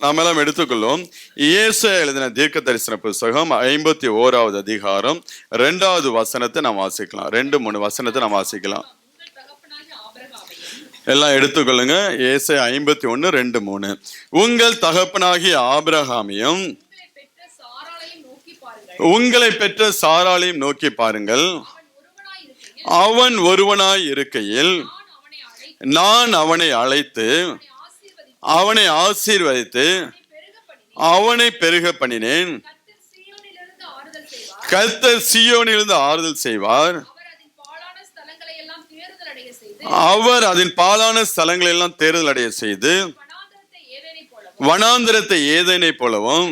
நாம் எல்லாம் எடுத்துக்கொள்ளும். ஏசாயா எழுதின தீர்க்க தரிசன புஸ்தகம் 51வது அதிகாரம் 2வது வசனத்தை நாம் வாசிக்கலாம். 2-3 வசனத்தை நாம் வாசிக்கலாம். எல்லாம் எடுத்துக்கொள்ளுங்க. ஏசாயா 51:2-3. உங்கள் தகப்பனாகிய ஆபிரகாமையும் உங்களை பெற்ற சாராளையும் நோக்கி பாருங்கள். அவன் ஒருவனாய் இருக்கையில் நான் அவனை அழைத்து அவனை ஆசீர்வதித்து அவனை பெருக பண்ணினேன். கர்த்தர் சீயோனிலிருந்து ஆறுதல் செய்வார். அவர் அதன் பாலான ஸ்தலங்களை எல்லாம் தேறுதல் அடைய செய்து வனாந்திரத்தை ஏதேனை போலவும்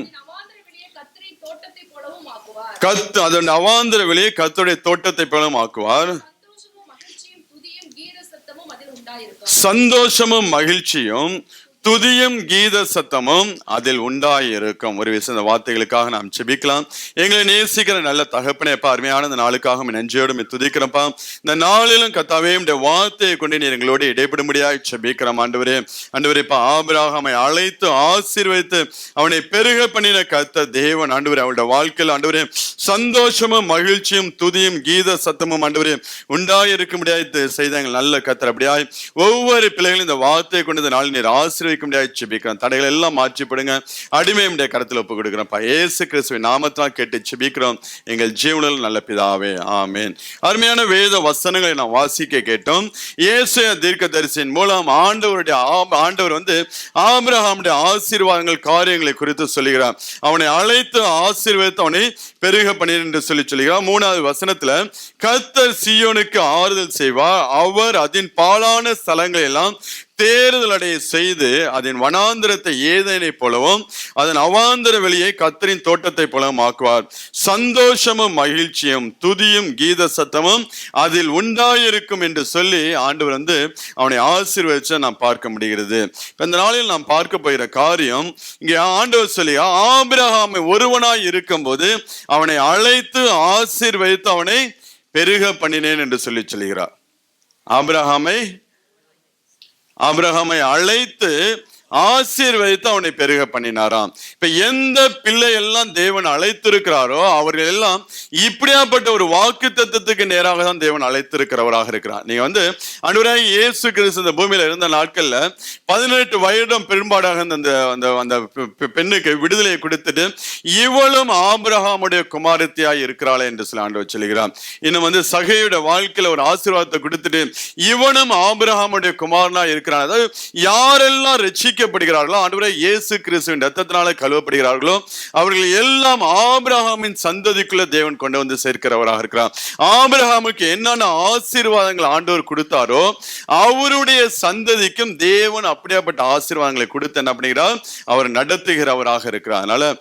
அதன் அவாந்திர வெளியே கர்த்தருடைய தோட்டத்தை போலவும் ஆக்குவார். சந்தோஷமும் மகிழ்ச்சியும் துதியும் கீத சத்தமும் அதில் உண்டாயிருக்கும். ஒரு விஷயம், இந்த வார்த்தைகளுக்காக நாம் ஜெபிக்கலாம். எங்களை நேசிக்கிற நல்ல தகப்பனே, அருமையான இந்த நாளுக்காக நன்றியோடு துதிக்கிறப்பா. இந்த நாளிலும் கர்த்தாவே உம்முடைய வார்த்தையை கொண்டு நீர் எங்களோடு இடைபடும்படியாய் ஜெபிக்கிறோம். ஆண்டவரே இப்ப ஆபிரகாமை அழைத்து ஆசீர்வதித்து அவனை பெருக பண்ணின கர்த்தர் தேவன். ஆண்டவரே அவருடைய வாழ்க்கையில் ஆண்டவரே சந்தோஷமும் மகிழ்ச்சியும் துதியும் கீத சத்தமும் ஆண்டவரே உண்டாயிருக்கும்படியாய் செய்த எங்கள் நல்ல கர்த்தர். அப்படியாய் ஒவ்வொரு பிள்ளைகளும் இந்த வார்த்தையை கொண்டு இந்த நாள் நீர் ஆசீர்வதிக்க தடைகள் எல்லாம் மாற்றிப்படுங்க. அடிமையுடைய கருத்தில் ஒப்பு கொடுக்கிறோம். இயேசு கிறிஸ்துவின் நாமத்தால் கேட்டு ஜெபிக்கிறோம் எங்கள் ஜீவனில் நல்ல பிதாவே, ஆமென். அருமையான வேத வசனங்களை நாம் வாசிக்க கேட்டோம். ஏசாயா தீர்க்கதரிசியின் மூலம் ஆண்டவர் ஆபிரகாமுடைய ஆசீர்வாதங்கள் காரியங்களை குறித்து சொல்லுகிறார். அவனை அழைத்து ஆசீர்வதித்து அவனை பெருக பண்ணினார் என்று சொல்லுகிறார். 3வது வசனத்துல கர்த்தர் சீயோனுக்கு ஆறுதல் செய்வார். அவர் அதன் பாலான ஸ்தலங்களை எல்லாம் தேறுதல் அடைய செய்து அதன் வனாந்திரத்தை ஏதேனை போலவும் அதன் அவாந்திர வெளியை கர்த்தரின் தோட்டத்தை போலவும் ஆக்குவார். சந்தோஷமும் மகிழ்ச்சியும் துதியும் கீத சத்தமும் அதில் உண்டாயிருக்கும் என்று சொல்லி ஆண்டவர் அவனை ஆசீர்வதிச்சு நாம் பார்க்க முடிகிறது. இந்த நாளில் நாம் பார்க்க போகிற காரியம், இங்கே ஆண்டவர் சொல்லி ஆபிரகாமை ஒருவனாய் இருக்கும் போது அவனை அழைத்து ஆசீர்வதித்து அவனை பெருக பண்ணினேன் என்று சொல்லுகிறார். ஆபிரகாமை அழைத்து ஆசீர்வதித்து அவனை பெருக பண்ணினாராம். இப்ப எந்த பிள்ளை எல்லாம் தேவன் அழைத்திருக்கிறாரோ அவர்கள் எல்லாம் இப்படியாப்பட்ட ஒரு வாக்கு தத்துவத்துக்கு நேராக தான் தேவன் அழைத்திருக்கிறவராக இருக்கிறார். நீங்க ஆண்டவராகிய இயேசு கிறிஸ்து இந்த பூமியில இருந்த நாட்கள்ல 18 வருடம் பெரும்பாடாக அந்த பெண்ணுக்கு விடுதலையை கொடுத்துட்டு இவளும் ஆபிரகாமுடைய குமாரத்தியாய் இருக்கிறாளே என்று சொல்லி ஆண்டவர் சொல்லுகிறார். இன்னும் சகையோட வாழ்க்கையில ஒரு ஆசீர்வாதத்தை கொடுத்துட்டு இவனும் ஆபிரகாமுடைய குமாரனா இருக்கிறான். அதாவது யாரெல்லாம் ரட்சிக்கப்படுகிறார்களோ, ஆண்டவராகிய இயேசு கிறிஸ்துவின் இரத்தத்தினால கழுவப்படுகிறார்களோ, அவர்கள் எல்லாம் ஆபிரகாமின் சந்ததிக்குள்ள தேவன் கொண்டு சேர்க்கிறவராக இருக்கிறார். ஆபிரகாமுக்கு என்னென்ன ஆசீர்வாதங்கள் ஆண்டவர் கொடுத்தாரோ அவருடைய சந்ததிக்கும் தேவன் அப்படியாப்பட்ட ஆசீர்வாதங்களை கொடுத்து என்ன பண்ணுகிறார், அவர் நடத்துகிறவராக இருக்கிறார். அதனால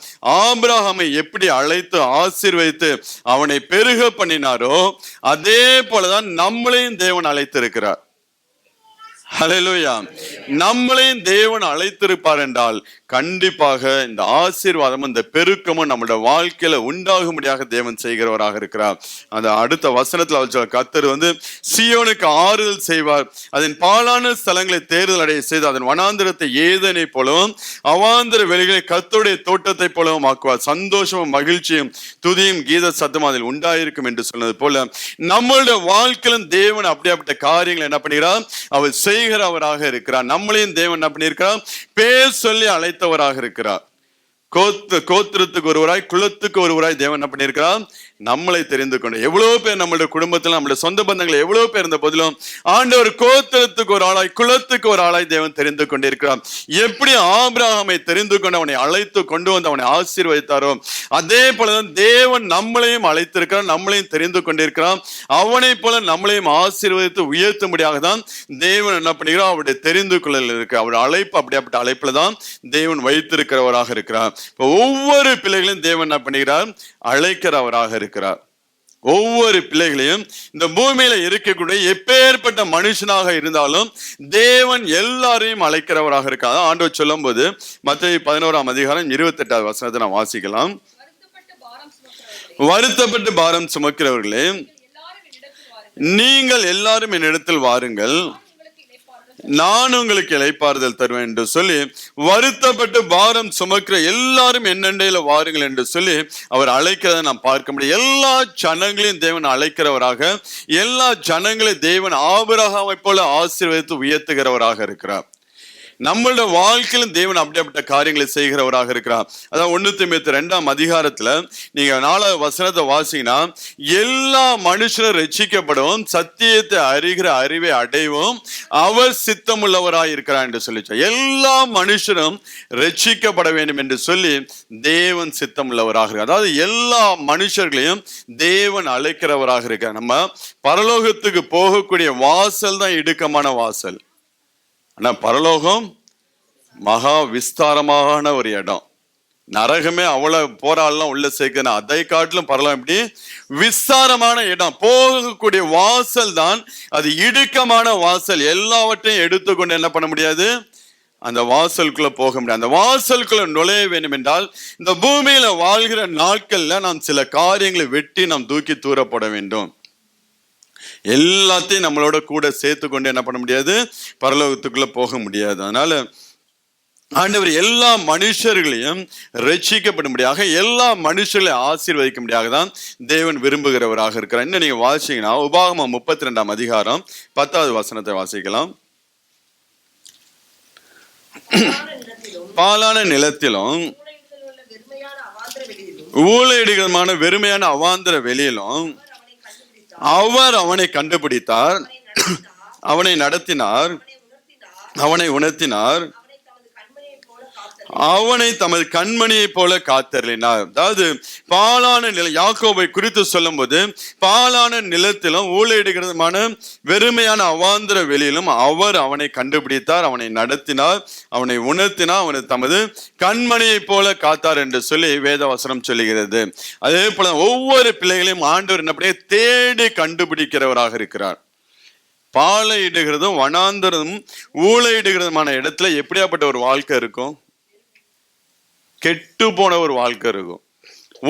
ஆபிரகாமை எப்படி அழைத்து ஆசீர்வதித்து அவனை பெருக பண்ணினாரோ அதே போலதான் நம்மளையும் தேவன் அழைத்திருக்கிறார். ஹல்லேலூயா. நம்மளையும் தேவன் அழைத்திருப்பார் என்றால் கண்டிப்பாக இந்த ஆசீர்வாதமும் இந்த பெருக்கமும் நம்முடைய வாழ்க்கையில உண்டாகும்படியாக தேவன் செய்கிறவராக இருக்கிறார். அந்த அடுத்த வசனத்துல அவர் கர்த்தர் சீயோனுக்கு ஆறுதல் செய்வார். அதன் பாலான ஸ்தலங்களை தேறுதல் அடைய செய்து அதன் வனாந்திரத்தை ஏதேனை போலவும் அவாந்திர வெளிகளை கர்த்தருடைய தோட்டத்தை போலவும் ஆக்குவார். சந்தோஷமும் மகிழ்ச்சியும் துதியும் கீத சத்தமும் அதில் உண்டாயிருக்கும் என்று சொன்னது போல நம்மளுடைய வாழ்க்கையிலும் தேவன் அப்படியாப்பட்ட காரியங்களை என்ன பண்ணுகிறார், அவர் செய்கிறவராக இருக்கிறார். நம்மளையும் தேவன் என்ன பண்ணியிருக்கிறார், பேர் சொல்லி அழைத்தவராக இருக்கிறார். கோத்திரத்துக்கு ஒருவராய் குலத்துக்கு ஒருவராய் தேவன் என்ன பண்ணியிருக்கிறார், நம்மளை தெரிந்து கொண்டு. எவ்வளவு பேர் நம்மளுடைய குடும்பத்தில் நம்மளுடைய சொந்த பந்தங்கள் எவ்வளவு பேர் இருந்த போதிலும் ஆண்டவர் கோத்திரத்துக்கு ஒரு ஆளாய் குலத்துக்கு ஒரு ஆளாய் தேவன் தெரிந்து கொண்டிருக்கிறார். எப்படி ஆபிரகாமை தெரிந்து கொண்டு அவனை அழைத்து கொண்டு வந்து அவனை ஆசீர்வதித்தாரோ அதே போலதான் தேவன் நம்மளையும் அழைத்திருக்கிறார், நம்மளையும் தெரிந்து கொண்டிருக்கிறார். அவனை போல நம்மளையும் ஆசீர்வதித்து உயர்த்தும்படியாக தான் தேவன் என்ன பண்ணுகிறார், அவருடைய தெரிந்து கொள்ளல் இருக்கு. அவருடைய அழைப்பு அப்படியாப்பட்ட அழைப்புல தான் தேவன் வைத்திருக்கிறவராக இருக்கிறார். இப்போ ஒவ்வொரு பிள்ளைகளையும் தேவன் என்ன பண்ணுகிறார், அழைக்கிறவராக இருக்கிறார். ஒவ்வொரு பிள்ளைகளையும் இந்த பூமியில இருக்கக்கூடிய எப்பேற்பட்ட மனுஷனாக இருந்தாலும் தேவன் எல்லாரையும் அழைக்கிறவராக இருக்காது. ஆண்டவர் சொல்லும் போது மத்தேயு 11ஆம் அதிகாரம் 28வது வசனத்தை நாம் வாசிக்கலாம். வருத்தப்பட்டு பாரம் சுமக்கிறவர்களே, நீங்கள் எல்லாரும் என்னிடத்தில் வாருங்கள், நான் உங்களுக்கு இளைப்பாறுதல் தருவேன் என்று சொல்லி, வருத்தப்பட்டு பாரம் சுமக்கிற எல்லாரும் என்னண்டையில வாருங்கள் என்று சொல்லி அவர் அழைக்கிறத நாம் பார்க்க முடியும். எல்லா ஜனங்களையும் தேவன் அழைக்கிறவராக, எல்லா ஜனங்களையும் தேவன் ஆபிரகாமை போல ஆசீர்வதித்து உயர்த்துகிறவராக இருக்கிறார். நம்மளோட வாழ்க்கையிலும் தேவன் அப்படிப்பட்ட காரியங்களை செய்கிறவராக இருக்கிறார். அதான் 1 தீமோத்தேயு 2ஆம் அதிகாரத்துல நீங்க 4வது வசனத்தை வாசிங்கன்னா, எல்லா மனுஷரும் ரட்சிக்கப்படும், சத்தியத்தை அறிகிற அறிவை அடைவோம், அவர் சித்தமுள்ளவராய் இருக்கிறார் என்று சொல்லிச்சோம். எல்லா மனுஷரும் ரட்சிக்கப்பட வேண்டும் என்று சொல்லி தேவன் சித்தம் உள்ளவராக இருக்கிறார். அதாவது எல்லா மனுஷர்களையும் தேவன் அழைக்கிறவராக இருக்கிறார். நம்ம பரலோகத்துக்கு போகக்கூடிய வாசல் தான் இடுக்கமான வாசல். ஆனா பரலோகம் மகா விஸ்தாரமான ஒரு இடம். நரகமே அவ்வளவு போராடலாம் உள்ள சேர்க்கணும், அதை காட்டிலும் பரலோகம் எப்படி விஸ்தாரமான இடம். போகக்கூடிய வாசல் தான் அது இடுக்கமான வாசல். எல்லாவற்றையும் எடுத்துக்கொண்டு என்ன பண்ண முடியாது, அந்த வாசலுக்குள்ள போக முடியாது. அந்த வாசலுக்குள்ள நுழைய வேண்டும் என்றால் இந்த பூமியில வாழ்கிற நாட்கள்ல நாம் சில காரியங்களை வெட்டி நாம் தூக்கி தூரப்பட வேண்டும். எல்லாத்தையும் நம்மளோட கூட சேர்த்து கொண்டு என்ன பண்ண முடியாது, பரலோகத்துக்குள்ள போக முடியாது. அதனால ஆண்டவர் எல்லா மனுஷர்களையும் ரட்சிக்கப்படும்படியாக, எல்லா மனுஷர்களையும் ஆசீர்வதிக்கும்படியாக தான் தேவன் விரும்புகிறவராக இருக்கிறார். இன்னும் நீங்க வாசிங்கன்னா உபாகமம் 32ஆம் அதிகாரம் 10வது வசனத்தை வாசிக்கலாம். பாலான நிலத்திலும் ஊழையிடுகிறமான வெறுமையான அவாந்தர வெளியிலும் அவர் அவனை கண்டுபிடித்தார், அவனை நடத்தினார், அவனை உணர்த்தினார், அவனை தமது கண்மணியை போல காத்தருளினார். அதாவது பாலான நிலம், யாக்கோபை குறித்து சொல்லும் போது பாலான நிலத்திலும் ஊழையிடுகிறதுமான வெறுமையான அவாந்தர வெளியிலும் அவர் அவனை கண்டுபிடித்தார், அவனை நடத்தினார், அவனை உணர்த்தினார், அவனை தமது கண்மணியை போல காத்தார் என்று சொல்லி வேதவசனம் சொல்லுகிறது. அதே போல ஒவ்வொரு பிள்ளைகளையும் ஆண்டவர் என்னப்படியே தேடி கண்டுபிடிக்கிறவராக இருக்கிறார். பாலையிடுகிறதும் வனாந்தரதும் ஊழையிடுகிறதுமான இடத்துல எப்படியாப்பட்ட ஒரு வாழ்க்கை இருக்கும், கெட்டு போன ஒரு வாழ்க்கை இருக்கும்.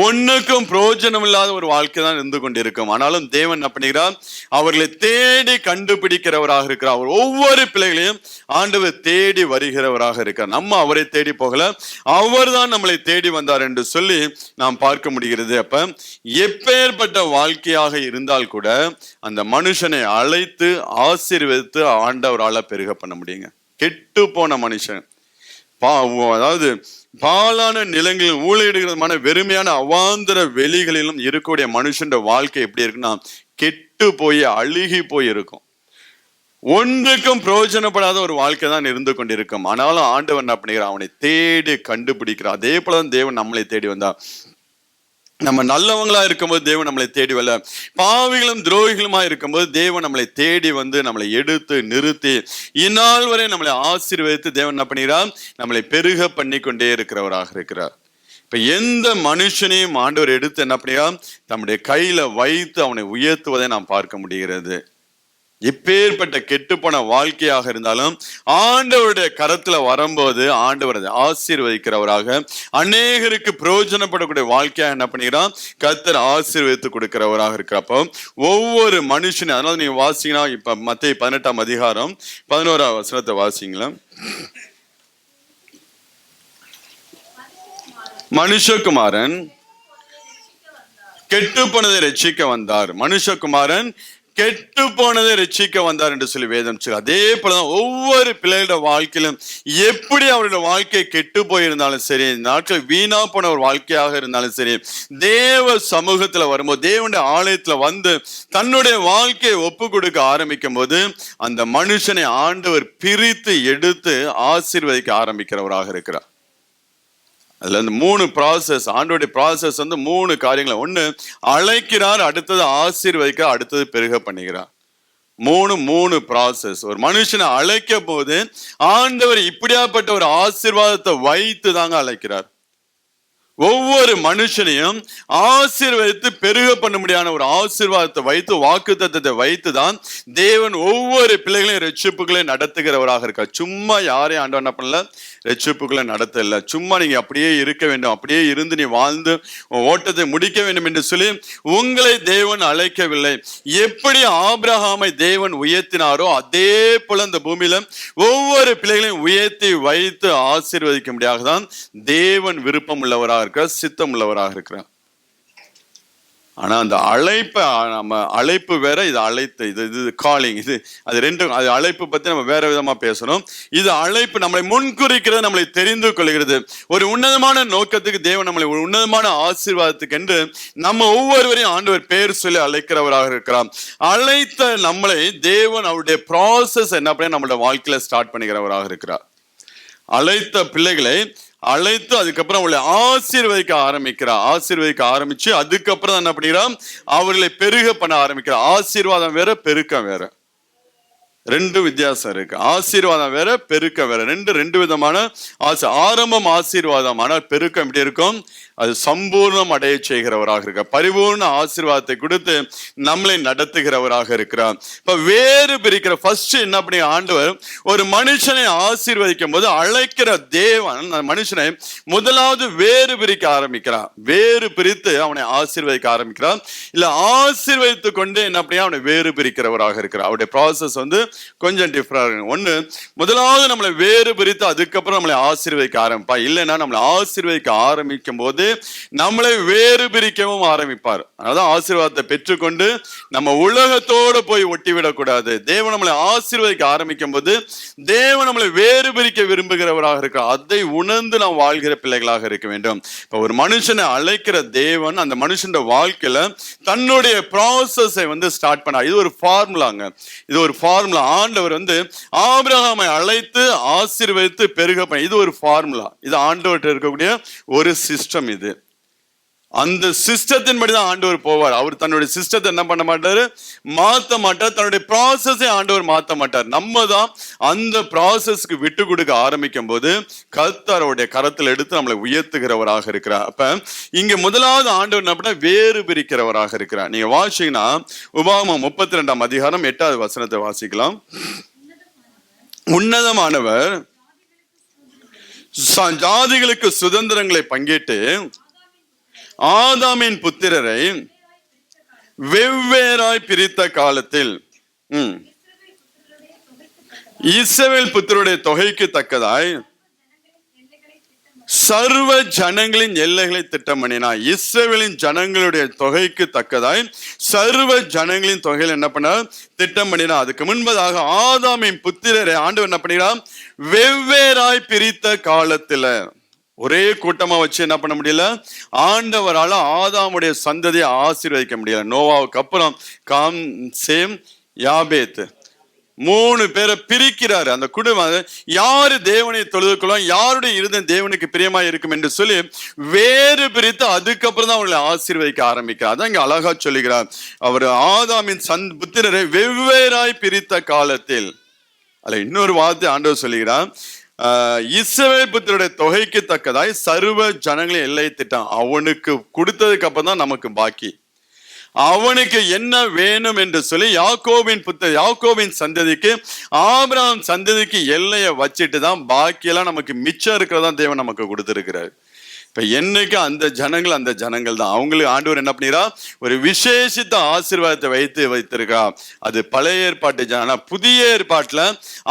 ஒன்னுக்கும் பிரயோஜனம் இல்லாத ஒரு வாழ்க்கை தான் இருந்து கொண்டிருக்கும். ஆனாலும் தேவன் என்ன பண்ணுகிறார், அவர்களை தேடி கண்டுபிடிக்கிறவராக இருக்கிறார். அவர் ஒவ்வொரு பிள்ளைகளையும் ஆண்டவர் தேடி வருகிறவராக இருக்கிறார். நம்ம அவரை தேடி போகல, அவர் தான் நம்மளை தேடி வந்தார் என்று சொல்லி நாம் பார்க்க முடிகிறது. அப்ப எப்பேற்பட்ட வாழ்க்கையாக இருந்தால் கூட அந்த மனுஷனை அழைத்து ஆசீர்வதித்து ஆண்டவரால பெருக பண்ண முடியுங்க. கெட்டு போன மனுஷன், அதாவது பாலான நிலங்களில் ஊழையிடுகிறதுமான வெறுமையான அவாந்தர வெளிகளிலும் இருக்கக்கூடிய மனுஷன் வாழ்க்கை எப்படி இருக்குன்னா, கெட்டு போய் அழுகி போய் இருக்கும். ஒன்றுக்கும் பிரயோஜனப்படாத ஒரு வாழ்க்கை தான் இருந்து கொண்டிருக்கும். ஆனாலும் ஆண்டவன் என்ன பண்ணுகிறார், அவனை தேடி கண்டுபிடிக்கிறார். அதே போலதான் தேவன் நம்மளை தேடி வந்தார். நம்ம நல்லவங்களா இருக்கும்போது தேவன் நம்மளை தேடி வரல, பாவிகளும் துரோகிகளுமா இருக்கும்போது தேவன் நம்மளை தேடி வந்து நம்மளை எடுத்து நிறுத்தி இந்நாள் வரை நம்மளை ஆசீர்வதித்து தேவன் என்ன பண்ணுகிறார், நம்மளை பெருக பண்ணி கொண்டே இருக்கிறவராக இருக்கிறார். இப்ப எந்த மனுஷனையும் ஆண்டவர் எடுத்து என்ன பண்ணுகிறார், தம்முடைய கையில வைத்து அவனை உயர்த்துவதை நாம் பார்க்க முடிகிறது. எப்பேற்பட்ட கெட்டுப்போன வாழ்க்கையாக இருந்தாலும் ஆண்டவருடைய கரத்துல வரும்போது ஆண்டவர் அதை ஆசீர்வதிக்கிறவராக, அநேகருக்கு பிரயோஜனப்படக்கூடிய வாழ்க்கையா என்ன பண்ணுகிறான், கர்த்தர் ஆசீர்வதித்து கொடுக்கிறவராக இருக்கிறப்போ ஒவ்வொரு மனுஷனும். அதனால நீங்க வாசிங்கன்னா இப்ப மத்தேயு 18ஆம் அதிகாரம் 11ஆம் வசனத்தை வாசிங்களா. மனுஷகுமாரன் கெட்டு போனதை ரட்சிக்க வந்தார், மனுஷகுமாரன் கெட்டு போனதை ரட்சிக்க வந்தார் என்று சொல்லி வேதம் சொல்லு. அதே போலதான் ஒவ்வொரு பிள்ளைகளோட வாழ்க்கையிலும் எப்படி அவருடைய வாழ்க்கை கெட்டு போயிருந்தாலும் சரி, நாட்கள் வீணா போன ஒரு வாழ்க்கையாக இருந்தாலும் சரி, தேவ சமூகத்துல வரும்போது, தேவனுடைய ஆலயத்துல வந்து தன்னுடைய வாழ்க்கையை ஒப்பு கொடுக்க ஆரம்பிக்கும் போது அந்த மனுஷனை ஆண்டவர் பிரித்து எடுத்து ஆசீர்வதிக்க ஆரம்பிக்கிறவராக இருக்கிறார். அதுல இந்த 3 ப்ராசஸ், ஆண்டோடைய ப்ராசஸ் வந்து 3 காரியங்களை. ஒண்ணு அழைக்கிறார், அடுத்தது ஆசீர்வதிக்கிறார், அடுத்தது பெருக பண்ணுகிறார். 3 ப்ராசஸ். ஒரு மனுஷனை அழைக்க போது ஆண்டவர் இப்படியாப்பட்ட ஒரு ஆசீர்வாதத்தை வைத்து தாங்க அழைக்கிறார். ஒவ்வொரு மனுஷனையும் ஆசீர்வதித்து பெருக பண்ண முடியாத ஒரு ஆசீர்வாதத்தை வைத்து, வாக்குத்தத்தத்தை வைத்து தான் தேவன் ஒவ்வொரு பிள்ளைகளையும் ரட்சிப்புகளையும் நடத்துகிறவராக இருக்கார். சும்மா யாரையும் ஆண்டவர் என்ன பண்ணல, ரட்சிப்புக்குள்ள நடத்த இல்லை. சும்மா நீங்க அப்படியே இருக்க வேண்டும், அப்படியே இருந்து நீ வாழ்ந்து ஓட்டத்தை முடிக்க வேண்டும் என்று சொல்லி உங்களை தேவன் அழைக்கவில்லை. எப்படி ஆபிரகாமை தேவன் உயர்த்தினாரோ அதே போல இந்த பூமியில ஒவ்வொரு பிள்ளைகளையும் உயர்த்தி வைத்து ஆசீர்வதிக்கும்படியாக தான் தேவன் விருப்பம் உள்ளவராக இருக்கிறார், சித்தம் உள்ளவராக இருக்கிறார். ஆனா அந்த அழைப்பு வேற, இது அழைத்து, இது காலிங், அது ரெண்டும். அது அழைப்பு பத்தி நம்ம வேற விதமா பேசணும். இது அழைப்பு நம்மளை முன்குறிக்கிறது, நம்மளை தெரிந்து கொள்கிறது. ஒரு உன்னதமான நோக்கத்துக்கு தேவன் நம்மளை ஒரு உன்னதமான ஆசீர்வாதத்துக்கு என்று நம்ம ஒவ்வொருவரையும் ஆண்டவர் பேர் சொல்லி அழைக்கிறவராக இருக்கிறார். அழைத்த நம்மளை தேவன் அவருடைய ப்ராசஸ் என்ன பண்ணி நம்மளோட வாழ்க்கையில ஸ்டார்ட் பண்ணிக்கிறவராக இருக்கிறார். அழைத்த பிள்ளைகளை அழைத்து அதுக்கப்புறம் அவளை ஆசீர்வதிக்க ஆரம்பிச்சு அதுக்கப்புறம் என்ன பண்ணிக்கிறான், அவர்களை பெருக பண்ண ஆரம்பிக்கிறான். ஆசீர்வாதம் வேற, பெருக்கம் வேற, ரெண்டு வித்தியாசம் இருக்கு. ஆசீர்வாதம் வேற, பெருக்கம் வேற, ரெண்டு விதமான ஆரம்பம் ஆசீர்வாதம். ஆனால் பெருக்கம் எப்படி இருக்கும், அது சம்பூர்ணம் அடைய செய்கிறவராக இருக்க, பரிபூர்ண ஆசீர்வாதத்தை கொடுத்து நம்மளை நடத்துகிறவராக இருக்கிறார். இப்ப வேறு பிரிக்கிற ஃபர்ஸ்ட் என்ன பண்ணி ஆண்டவர் ஒரு மனுஷனை ஆசீர்வதிக்கும் போது அழைக்கிற தேவன் அந்த மனுஷனை முதலாவது வேறு பிரிக்க ஆரம்பிக்கிறார். வேறு பிரித்து அவனை ஆசீர்வதிக்க ஆரம்பிக்கிறார். இல்ல ஆசீர்வதித்து கொண்டு என்ன பண்ணி அவனை வேறு பிரிக்கிறவராக இருக்கிறார். அவருடைய ப்ராசஸ் கொஞ்சம் டிஃபரண்ட். ஒண்ணு, முதலாவது நம்மளை வேறு பிரித்து அதுக்கப்புறம் நம்மளை ஆசீர்வதிக்க ஆரம்பிப்பா. இல்லைன்னா நம்மளை ஆசீர்வதிக்க ஆரம்பிக்கும் போது நம்மளை வேறு பிரிக்கவும் ஆரம்பிப்பார். அதான் ஆசீர்வாதத்தை பெற்றுக்கொண்டு நம்ம உலகத்தோடு போய் ஒட்டிவிடக்கூடாது. தேவன் நம்மளை ஆசீர்வதிக்க ஆரம்பிக்கும் போது தேவன் நம்மளை வேறு பிரிக்க விரும்புகிறவராக இருக்கிறார். அதை உணர்ந்து நாம் வாழ்கிற பிள்ளைகளாக இருக்க வேண்டும். இப்ப ஒரு மனுஷனை அழைக்கிற தேவன் அந்த மனுஷன் வாழ்க்கையில தன்னுடைய ப்ராசஸை ஸ்டார்ட் பண்ணார். இது ஒரு ஃபார்முலாங்க, இது ஒரு ஃபார்முலா. ஆண்டவர் ஆபிரகாமை அழைத்து ஆசீர்வதித்து பெருக பண்ண, இது ஒரு ஃபார்முலா. இது ஆண்டவர்கிட்ட இருக்கக்கூடிய ஒரு சிஸ்டம். இது அந்த சிஸ்டத்தின் படிதான் ஆண்டவர் போவார். அவர் தன்னுடைய சிஸ்டத்தை என்ன பண்ண மாட்டாரு, மாற்ற மாட்டார். தன்னுடைய ப்ராசஸை ஆண்டவர் மாற்ற மாட்டார். நம்ம தான் அந்த ப்ராசஸ்க்கு விட்டு கொடுக்க ஆரம்பிக்கும் போது கர்த்தருடைய கரத்தில் எடுத்து நம்மளை உயர்த்துகிறவராக இருக்கிறார். அப்ப இங்க முதலாவது ஆண்டவர் என்ன பண்ண, வேறு பிரிக்கிறவராக இருக்கிறார். நீங்க வாசிங்கன்னா உபாகமம் 32 அதிகாரம் 8வது வசனத்தை வாசிக்கலாம். உன்னதமானவர் ஜாதிகளுக்கு சுதந்திரங்களை பங்கிட்டு ஆதாமின் புத்திரரை வெவ்வேறாய் பிரித்த காலத்தில் இஸ்ரவேல் புத்திரருடைய தொகைக்கு தக்கதாய் சர்வ ஜனங்களின் எல்லைகளை திட்டம் பண்ணினார். இஸ்ரவேலின் ஜனங்களுடைய தொகைக்கு தக்கதாய் சர்வ ஜனங்களின் தொகையில் என்ன பண்ண திட்டம் பண்ணினார். அதுக்கு முன்பதாக ஆதாமின் புத்திரரை ஆண்டவர் என்ன பண்ணினார், வெவ்வேறாய் பிரித்த காலத்துல ஒரே கூட்டமா வச்சு என்ன பண்ண முடியல, ஆண்டவரால ஆதாமுடைய சந்ததியை ஆசீர்வதிக்க முடியல. நோவாவுக்கு அப்புறம் காம், சேம், யாபேத் 3 பேரை பிரிக்கிறாரு. அந்த குடும்பம் யாரு தேவனை தொழுதுக்கொள்ளும், யாருடைய இருதயம் தேவனுக்கு பிரியமா இருக்கும் என்று சொல்லி வேறு பிரித்து அதுக்கப்புறம் தான் அவர்களை ஆசீர்வதிக்க ஆரம்பிக்கிறார். அதான் இங்க அழகா சொல்லுகிறார். அவர் ஆதாமின் புத்திரரை வெவ்வேறாய் பிரித்த காலத்தில். அல்ல, இன்னொரு வார்த்தை ஆண்டவர் சொல்லுகிறார், இஸ்ரவேல் புத்திரருடைய தொகைக்கு தக்கதாய் சர்வ ஜனங்களின் எல்லை திட்டம். அவனுக்கு கொடுத்ததுக்கு அப்புறம் தான் நமக்கு பாக்கி. அவனுக்கு என்ன வேணும் என்று சொல்லி யாக்கோபின் சந்ததிக்கு, ஆபிரகாம் சந்ததிக்கு எல்லையை வச்சுட்டு தான் பாக்கியெல்லாம் நமக்கு மிச்சம் இருக்கிறதா தேவன் நமக்கு கொடுத்திருக்கிறார். இப்ப என்னைக்கு அந்த ஜனங்கள் தான். அவங்களுக்கு ஆண்டவர் என்ன பண்ணிரா, ஒரு விசேஷித்த ஆசீர்வாதத்தை வைத்திருக்கா. அது பழைய ஏற்பாட்டு ஜன. புதிய ஏற்பாட்டுல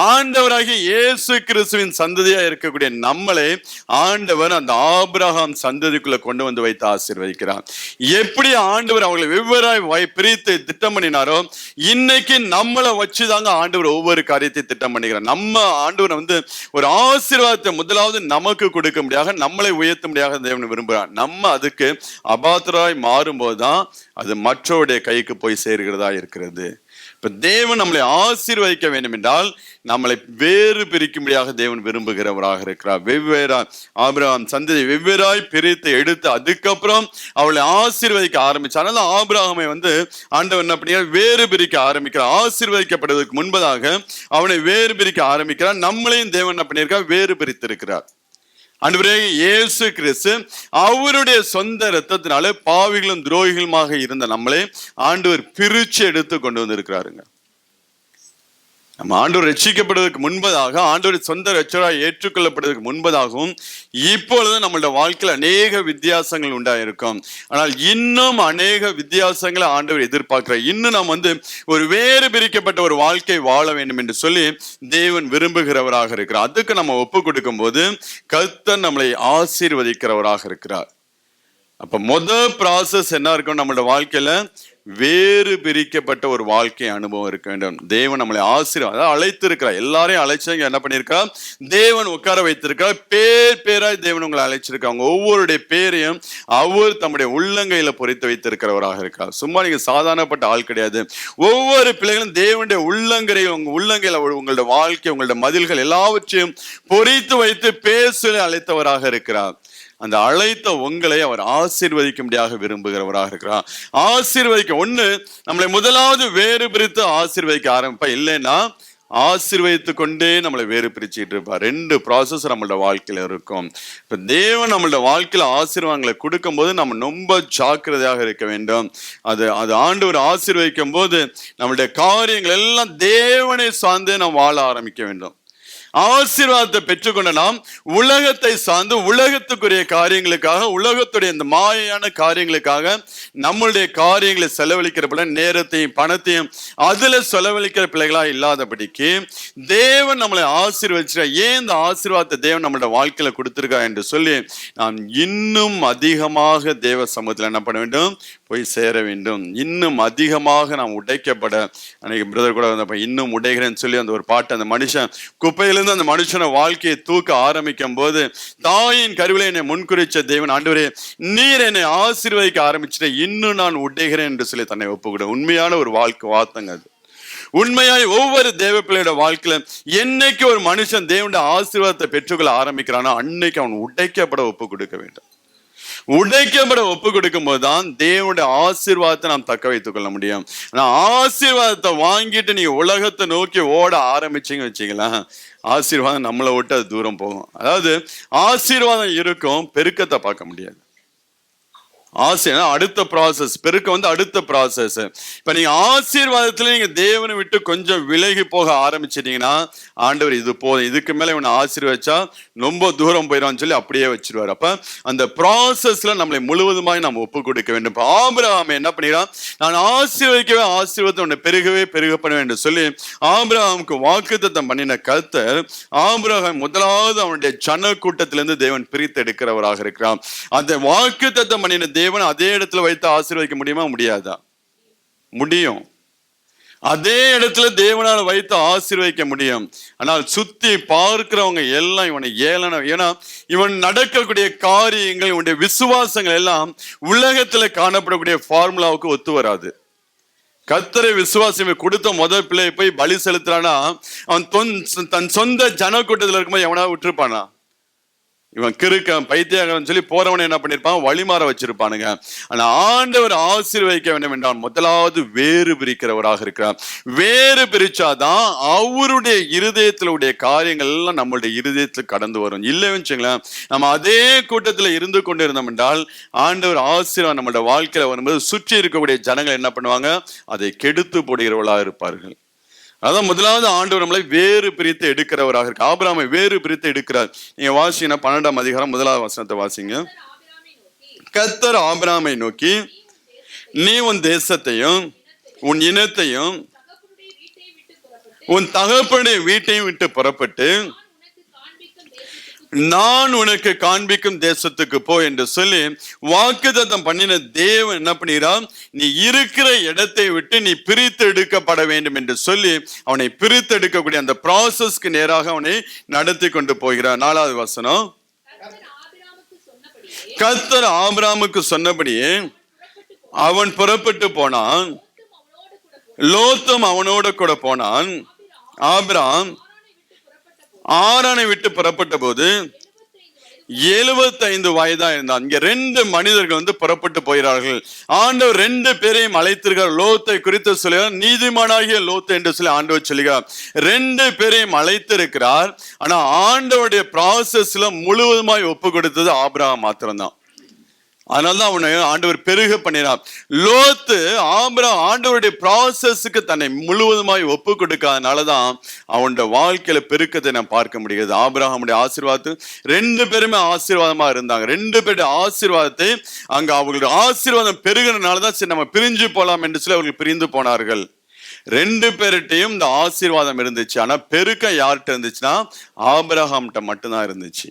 ஆண்டவராகிய இயேசு கிறிஸ்துவின் சந்ததியா இருக்கக்கூடிய நம்மளை ஆண்டவர் அந்த ஆபிரகாம் சந்ததிக்குள்ள கொண்டு வந்து வைத்து ஆசீர்வதிக்கிறார். எப்படி ஆண்டவர் அவங்களை வெவ்வேறாய் பிரித்து திட்டம் பண்ணினாரோ, இன்னைக்கு நம்மளை வச்சுதாங்க ஆண்டவர் ஒவ்வொரு காரியத்தை திட்டம் பண்ணிக்கிறார். நம்ம ஆண்டவர் ஒரு ஆசீர்வாதத்தை முதலாவது நமக்கு கொடுக்க முடியாத, நம்மளை உயர்த்த முடியாத தேவன் விரும்புகிறார். நம்ம அதுக்கு அபாத்திராய் மாறும்போதுதான் அது மற்றவருடைய கைக்கு போய் சேர்கிறதா இருக்கிறது. இப்ப தேவன் நம்மளை ஆசீர்வதிக்க வேண்டும் என்றால் நம்மளை வேறு பிரிக்கும்படியாக தேவன் விரும்புகிறவராக இருக்கிறார். வெவ்வேறாய் ஆபிரகாம் சந்ததி வெவ்வேறாய் பிரித்து எடுத்து அதுக்கப்புறம் அவளை ஆசீர்வதிக்க ஆரம்பிச்சார். அதனால ஆபிரகாமை ஆண்டவர் என்ன பண்ணி வேறு பிரிக்க ஆரம்பிக்கிறார். ஆசீர்வதிக்கப்படுவதற்கு முன்பதாக அவனை வேறு பிரிக்க ஆரம்பிக்கிறார். நம்மளையும் தேவன் என்ன பண்ணியிருக்கார், வேறு பிரித்து இருக்கிறார். ஆண்டவரே இயேசு கிறிஸ்து அவருடைய சொந்த இரத்தத்தினால பாவிகளும் துரோகிகளுமாக இருந்த நம்மளே ஆண்டவர் பிரிச்சு எடுத்து கொண்டு வந்திருக்கிறாருங்க. நம்ம ஆண்டவர் ரட்சிக்கப்படுவதற்கு முன்பதாக, ஆண்டவர் சொந்த ரட்சகராய் ஏற்றுக்கொள்ளப்படுவதற்கு முன்பதாகவும் இப்பொழுது நம்மளோட வாழ்க்கையில் அநேக வித்தியாசங்கள் உண்டாயிருக்கும். ஆனால் இன்னும் அநேக வித்தியாசங்களை ஆண்டவர் எதிர்பார்க்கிறார். இன்னும் நாம் ஒரு வேறு பிரிக்கப்பட்ட ஒரு வாழ்க்கை வாழ வேண்டும் என்று சொல்லி தேவன் விரும்புகிறவராக இருக்கிறார். அதுக்கு நம்ம ஒப்பு கொடுக்கும் போது கர்த்தர் நம்மளை ஆசீர்வதிக்கிறவராக இருக்கிறார். அப்ப முதல் ப்ராசஸ் என்ன இருக்கும்? நம்மளோட வாழ்க்கையில வேறு பிரிக்கப்பட்ட ஒரு வாழ்க்கை அனுபவம் இருக்க வேண்டும். தேவன் நம்மளை ஆசீர்வாதம் அழைத்து இருக்கிறார். எல்லாரையும் அழைச்சவங்க என்ன பண்ணியிருக்கார்? தேவன் உட்கார வைத்திருக்கார். பேராய் தேவன் உங்களை அழைச்சிருக்காங்க. ஒவ்வொருடைய பேரையும் அவர் தம்முடைய உள்ளங்கையில பொறித்து வைத்திருக்கிறவராக இருக்கார். சும்மா நீங்க சாதாரணப்பட்ட ஆள் கிடையாது. ஒவ்வொரு பிள்ளைகளும் தேவனுடைய உள்ளங்கையில உங்களோட வாழ்க்கை, உங்களோட மதில்கள் எல்லாவற்றையும் பொறித்து வைத்து பேச அழைத்தவராக இருக்கிறார். அந்த அழைத்த உங்களை அவர் ஆசீர்வதிக்கும்படியாக விரும்புகிறவராக இருக்கிறார். ஆசீர்வதிக்க நம்மளை முதலாவது வேறு பிரித்து ஆசீர்வதிக்க ஆரம்பிப்பா. இல்லைன்னா ஆசீர்வதித்து கொண்டே நம்மளை வேறு பிரிச்சுட்டு இருப்பார். 2 ப்ராசஸ் நம்மளோட வாழ்க்கையில இருக்கும். இப்ப தேவன் நம்மளோட வாழ்க்கையில ஆசீர்வாதங்களை கொடுக்கும் போது நம்ம ரொம்ப ஜாக்கிரதையாக இருக்க வேண்டும். அது ஆண்டவர் ஆசீர்வதிக்கும் போது நம்மளுடைய காரியங்கள் எல்லாம் தேவனை சார்ந்தே நாம் வாழ ஆரம்பிக்க வேண்டும். ஆசீர்வாதத்தை பெற்றுக்கொண்ட நாம் உலகத்தை சார்ந்து உலகத்துக்குரிய காரியங்களுக்காக, உலகத்துடைய இந்த மாயான காரியங்களுக்காக நம்மளுடைய காரியங்களை செலவழிக்கிற நேரத்தையும் பணத்தையும் அதுல செலவழிக்கிற பிள்ளைகளா இல்லாதபடிக்கு தேவன் நம்மளை ஆசீர்வதிச்சா. ஏன் இந்த ஆசீர்வாதத்தை தேவன் நம்மளோட வாழ்க்கையில கொடுத்திருக்கா என்று சொல்லி நாம் இன்னும் அதிகமாக தேவ சமூகத்தில் என்ன பண்ண வேண்டும்? போய் சேர வேண்டும். இன்னும் அதிகமாக நாம் உடைக்கப்பட. அன்னைக்கு பிரதர் கூட வந்தப்ப இன்னும் உடைகிறேன்னு சொல்லி அந்த ஒரு பாட்டு, அந்த மனுஷன் குப்பையிலிருந்து அந்த மனுஷனை வாழ்க்கையை தூக்க ஆரம்பிக்கும் போது தாயின் கருவில என்னை முன்குறிச்ச தேவன், ஆண்டவரே நீர் என்னை ஆசீர்வதிக்க ஆரம்பிச்சுட்டு இன்னும் நான் உடைகிறேன் என்று சொல்லி தன்னை ஒப்புக்கூட. உண்மையான ஒரு வாழ்க்கை வார்த்தைங்க அது. உண்மையாய் ஒவ்வொரு தேவ பிள்ளையோட வாழ்க்கையில என்னைக்கு ஒரு மனுஷன் தேவனுடைய ஆசீர்வாதத்தை பெற்றுக்கொள்ள ஆரம்பிக்கிறானோ அன்னைக்கு அவன் உடைக்கப்பட ஒப்பு கொடுக்க வேண்டும். உடைக்கப்பட ஒப்பு கொடுக்கும் போதுதான் தேவனுடைய ஆசீர்வாதத்தை நாம் தக்க வைத்துக் கொள்ள முடியும். ஆனா ஆசீர்வாதத்தை வாங்கிட்டு நீங்க உலகத்தை நோக்கி ஓட ஆரம்பிச்சீங்க வச்சீங்களா, ஆசீர்வாதம் நம்மளை விட்டு அது தூரம் போகும். அதாவது ஆசீர்வாதம் இருக்கும், பெருக்கத்தை பார்க்க முடியாது. அடுத்த ப்ராசஸ் பெருக்க அடுத்த ப்ராசஸ். இப்ப நீங்க ஆசீர்வாதத்துல நீங்க தேவனை விட்டு கொஞ்சம் விலகி போக ஆரம்பிச்சிட்டீங்கன்னா ஆண்டவர் இது போதும், இதுக்கு மேல இவனை ஆசீர்வதிச்சா ரொம்ப தூரம் போயிடுவான்னு சொல்லி அப்படியே வச்சிருவாரு. அப்ப அந்த ப்ராசஸ்ல நம்மளை முழுவதுமாய் நாம் ஒப்பு கொடுக்க வேண்டும். ஆபிரகாம் என்ன பண்ணிக்கிறான்? நான் ஆசீர்வதிக்கவே ஆசீர்வாதத்தை உன்னை பெருக பண்ணுவேன் என்று சொல்லி ஆபிரகாமுக்கு வாக்குத்தத்தம் பண்ணின கர்த்தர் ஆபிரகாம் முதலாவது அவனுடைய ஜன கூட்டத்திலிருந்து தேவன் பிரித்து எடுக்கிறவராக இருக்கிறான். அந்த வாக்குத்தத்தம் பண்ணின தேவன் அதே இடத்துல வைத்து ஆசீர்வதிக்க முடியுமா? முடியாதா? முடியும். அதே இடத்துல தேவனால வைத்து ஆசீர்வதிக்க முடியும். ஆனால் சுத்தி பார்க்கிறவங்க எல்லாம் இவனை ஏளனம். ஏன்னா இவன் நடக்கக்கூடிய காரியங்கள், இவனுடைய விசுவாசங்கள் எல்லாம் உலகத்துல காணப்படக்கூடிய ஃபார்முலாவுக்கு ஒத்து வராது. கர்த்தரை விசுவாசம் கொடுத்த முதல் பிள்ளையை போய் பலி செலுத்துறானா அவன் தன் சொந்த ஜன கூட்டத்தில் இருக்கும்போது எவனா விட்டுருப்பானா? இவன் கிறுக்கன் பைத்தியக்காரன் சொல்லி போறவனை என்ன பண்ணிருப்பான்? வழிமாற வச்சிருப்பானுங்க. ஆனா ஆண்டவர் ஆசீர்வதிக்க வேண்டும் என்றால் முதலாவது வேறு பிரிக்கிறவராக இருக்கிறார். வேறு பிரிச்சாதான் அவருடைய இருதயத்துல உடைய காரியங்கள் எல்லாம் நம்மளுடைய இருதயத்துல கடந்து வரும். இல்லைன்னு வச்சுங்களேன், நம்ம அதே கூட்டத்துல இருந்து கொண்டு இருந்தோம் என்றால் ஆண்டவர் ஆசீர்வாதம் நம்மளோட வாழ்க்கையில வரும்போது சுற்றி இருக்கக்கூடிய ஜனங்கள் என்ன பண்ணுவாங்க? அதை கெடுத்து போடுகிறவர்களாக இருப்பார்கள். அதான் முதலாவது ஆண்டவர் நம்மளை வேறு பிரித்து எடுக்கிறவராக இருக்கு. ஆபிரகாமை வேறு பிரித்து எடுக்கிறார். நீங்க வாசிங்கன்னா 12ஆம் அதிகாரம் 1வது வசனத்தை வாசிங்க. கர்த்தர் ஆபிரகாமை நோக்கி, நீ உன் தேசத்தையும் உன் இனத்தையும் உன் தகப்பனுடைய வீட்டையும் விட்டு புறப்பட்டு நான் உனக்கு காண்பிக்கும் தேசத்துக்கு போ என்று சொல்லி வாக்குத்தத்தம் பண்ணின தேவன் என்ன பண்ணுகிறான்? நீ இருக்கிற இடத்தை விட்டு நீ பிரித்து எடுக்கப்பட வேண்டும் என்று சொல்லி அவனை பிரித்து எடுக்கக்கூடிய அந்த ப்ராசஸ்க்கு நேராக அவனை நடத்தி கொண்டு போகிறார். 4வது வசனம். கர்த்தர் ஆபிரகாமுக்கு சொன்னபடியே அவன் புறப்பட்டு போனான், லோத்தும் அவனோட கூட போனான். ஆபிரகாம் ஆரானை விட்டு புறப்பட்ட போது 75 வயதா இருந்தான். இங்க 2 மனிதர்கள் புறப்பட்டு போகிறார்கள். ஆண்டவர் 2 பேரையும் அழைத்திருக்கிறார். லோத்தை குறித்து சொல்லுகிறார், நீதிமானாகிய லோத்து என்று சொல்லி ஆண்டவர் சொல்லுகிறார். 2 பேரையும் அழைத்திருக்கிறார். ஆனா ஆண்டவருடைய ப்ராசஸ்ல முழுவதுமாய் ஒப்பு கொடுத்தது ஆபிரகாம் மாத்திரம்தான். அதனாலதான் அவனை ஆண்டவர் பெருக பண்ணினார். லோத்து ஆண்டவருடைய ப்ராசஸ்க்கு தன்னை முழுவதுமாய் ஒப்பு கொடுக்காதனாலதான் அவனுடைய வாழ்க்கையில பெருக்கத்தை நான் பார்க்க முடியாது. ஆபிரகாமுடைய ஆசீர்வாதத்து 2 பேருமே ஆசீர்வாதமா இருந்தாங்க. 2 பேருடைய ஆசீர்வாதத்தை அங்க அவங்களுடைய ஆசீர்வாதம் பெருகினாலதான் சரி நம்ம பிரிஞ்சு போலாம் என்று சொல்லி அவர்கள் பிரிந்து போனார்கள். 2 பேர்கிட்டையும் இந்த ஆசீர்வாதம் இருந்துச்சு. ஆனா பெருக்கம் யார்கிட்ட இருந்துச்சுன்னா ஆபிரகாம்கிட்ட மட்டும்தான் இருந்துச்சு.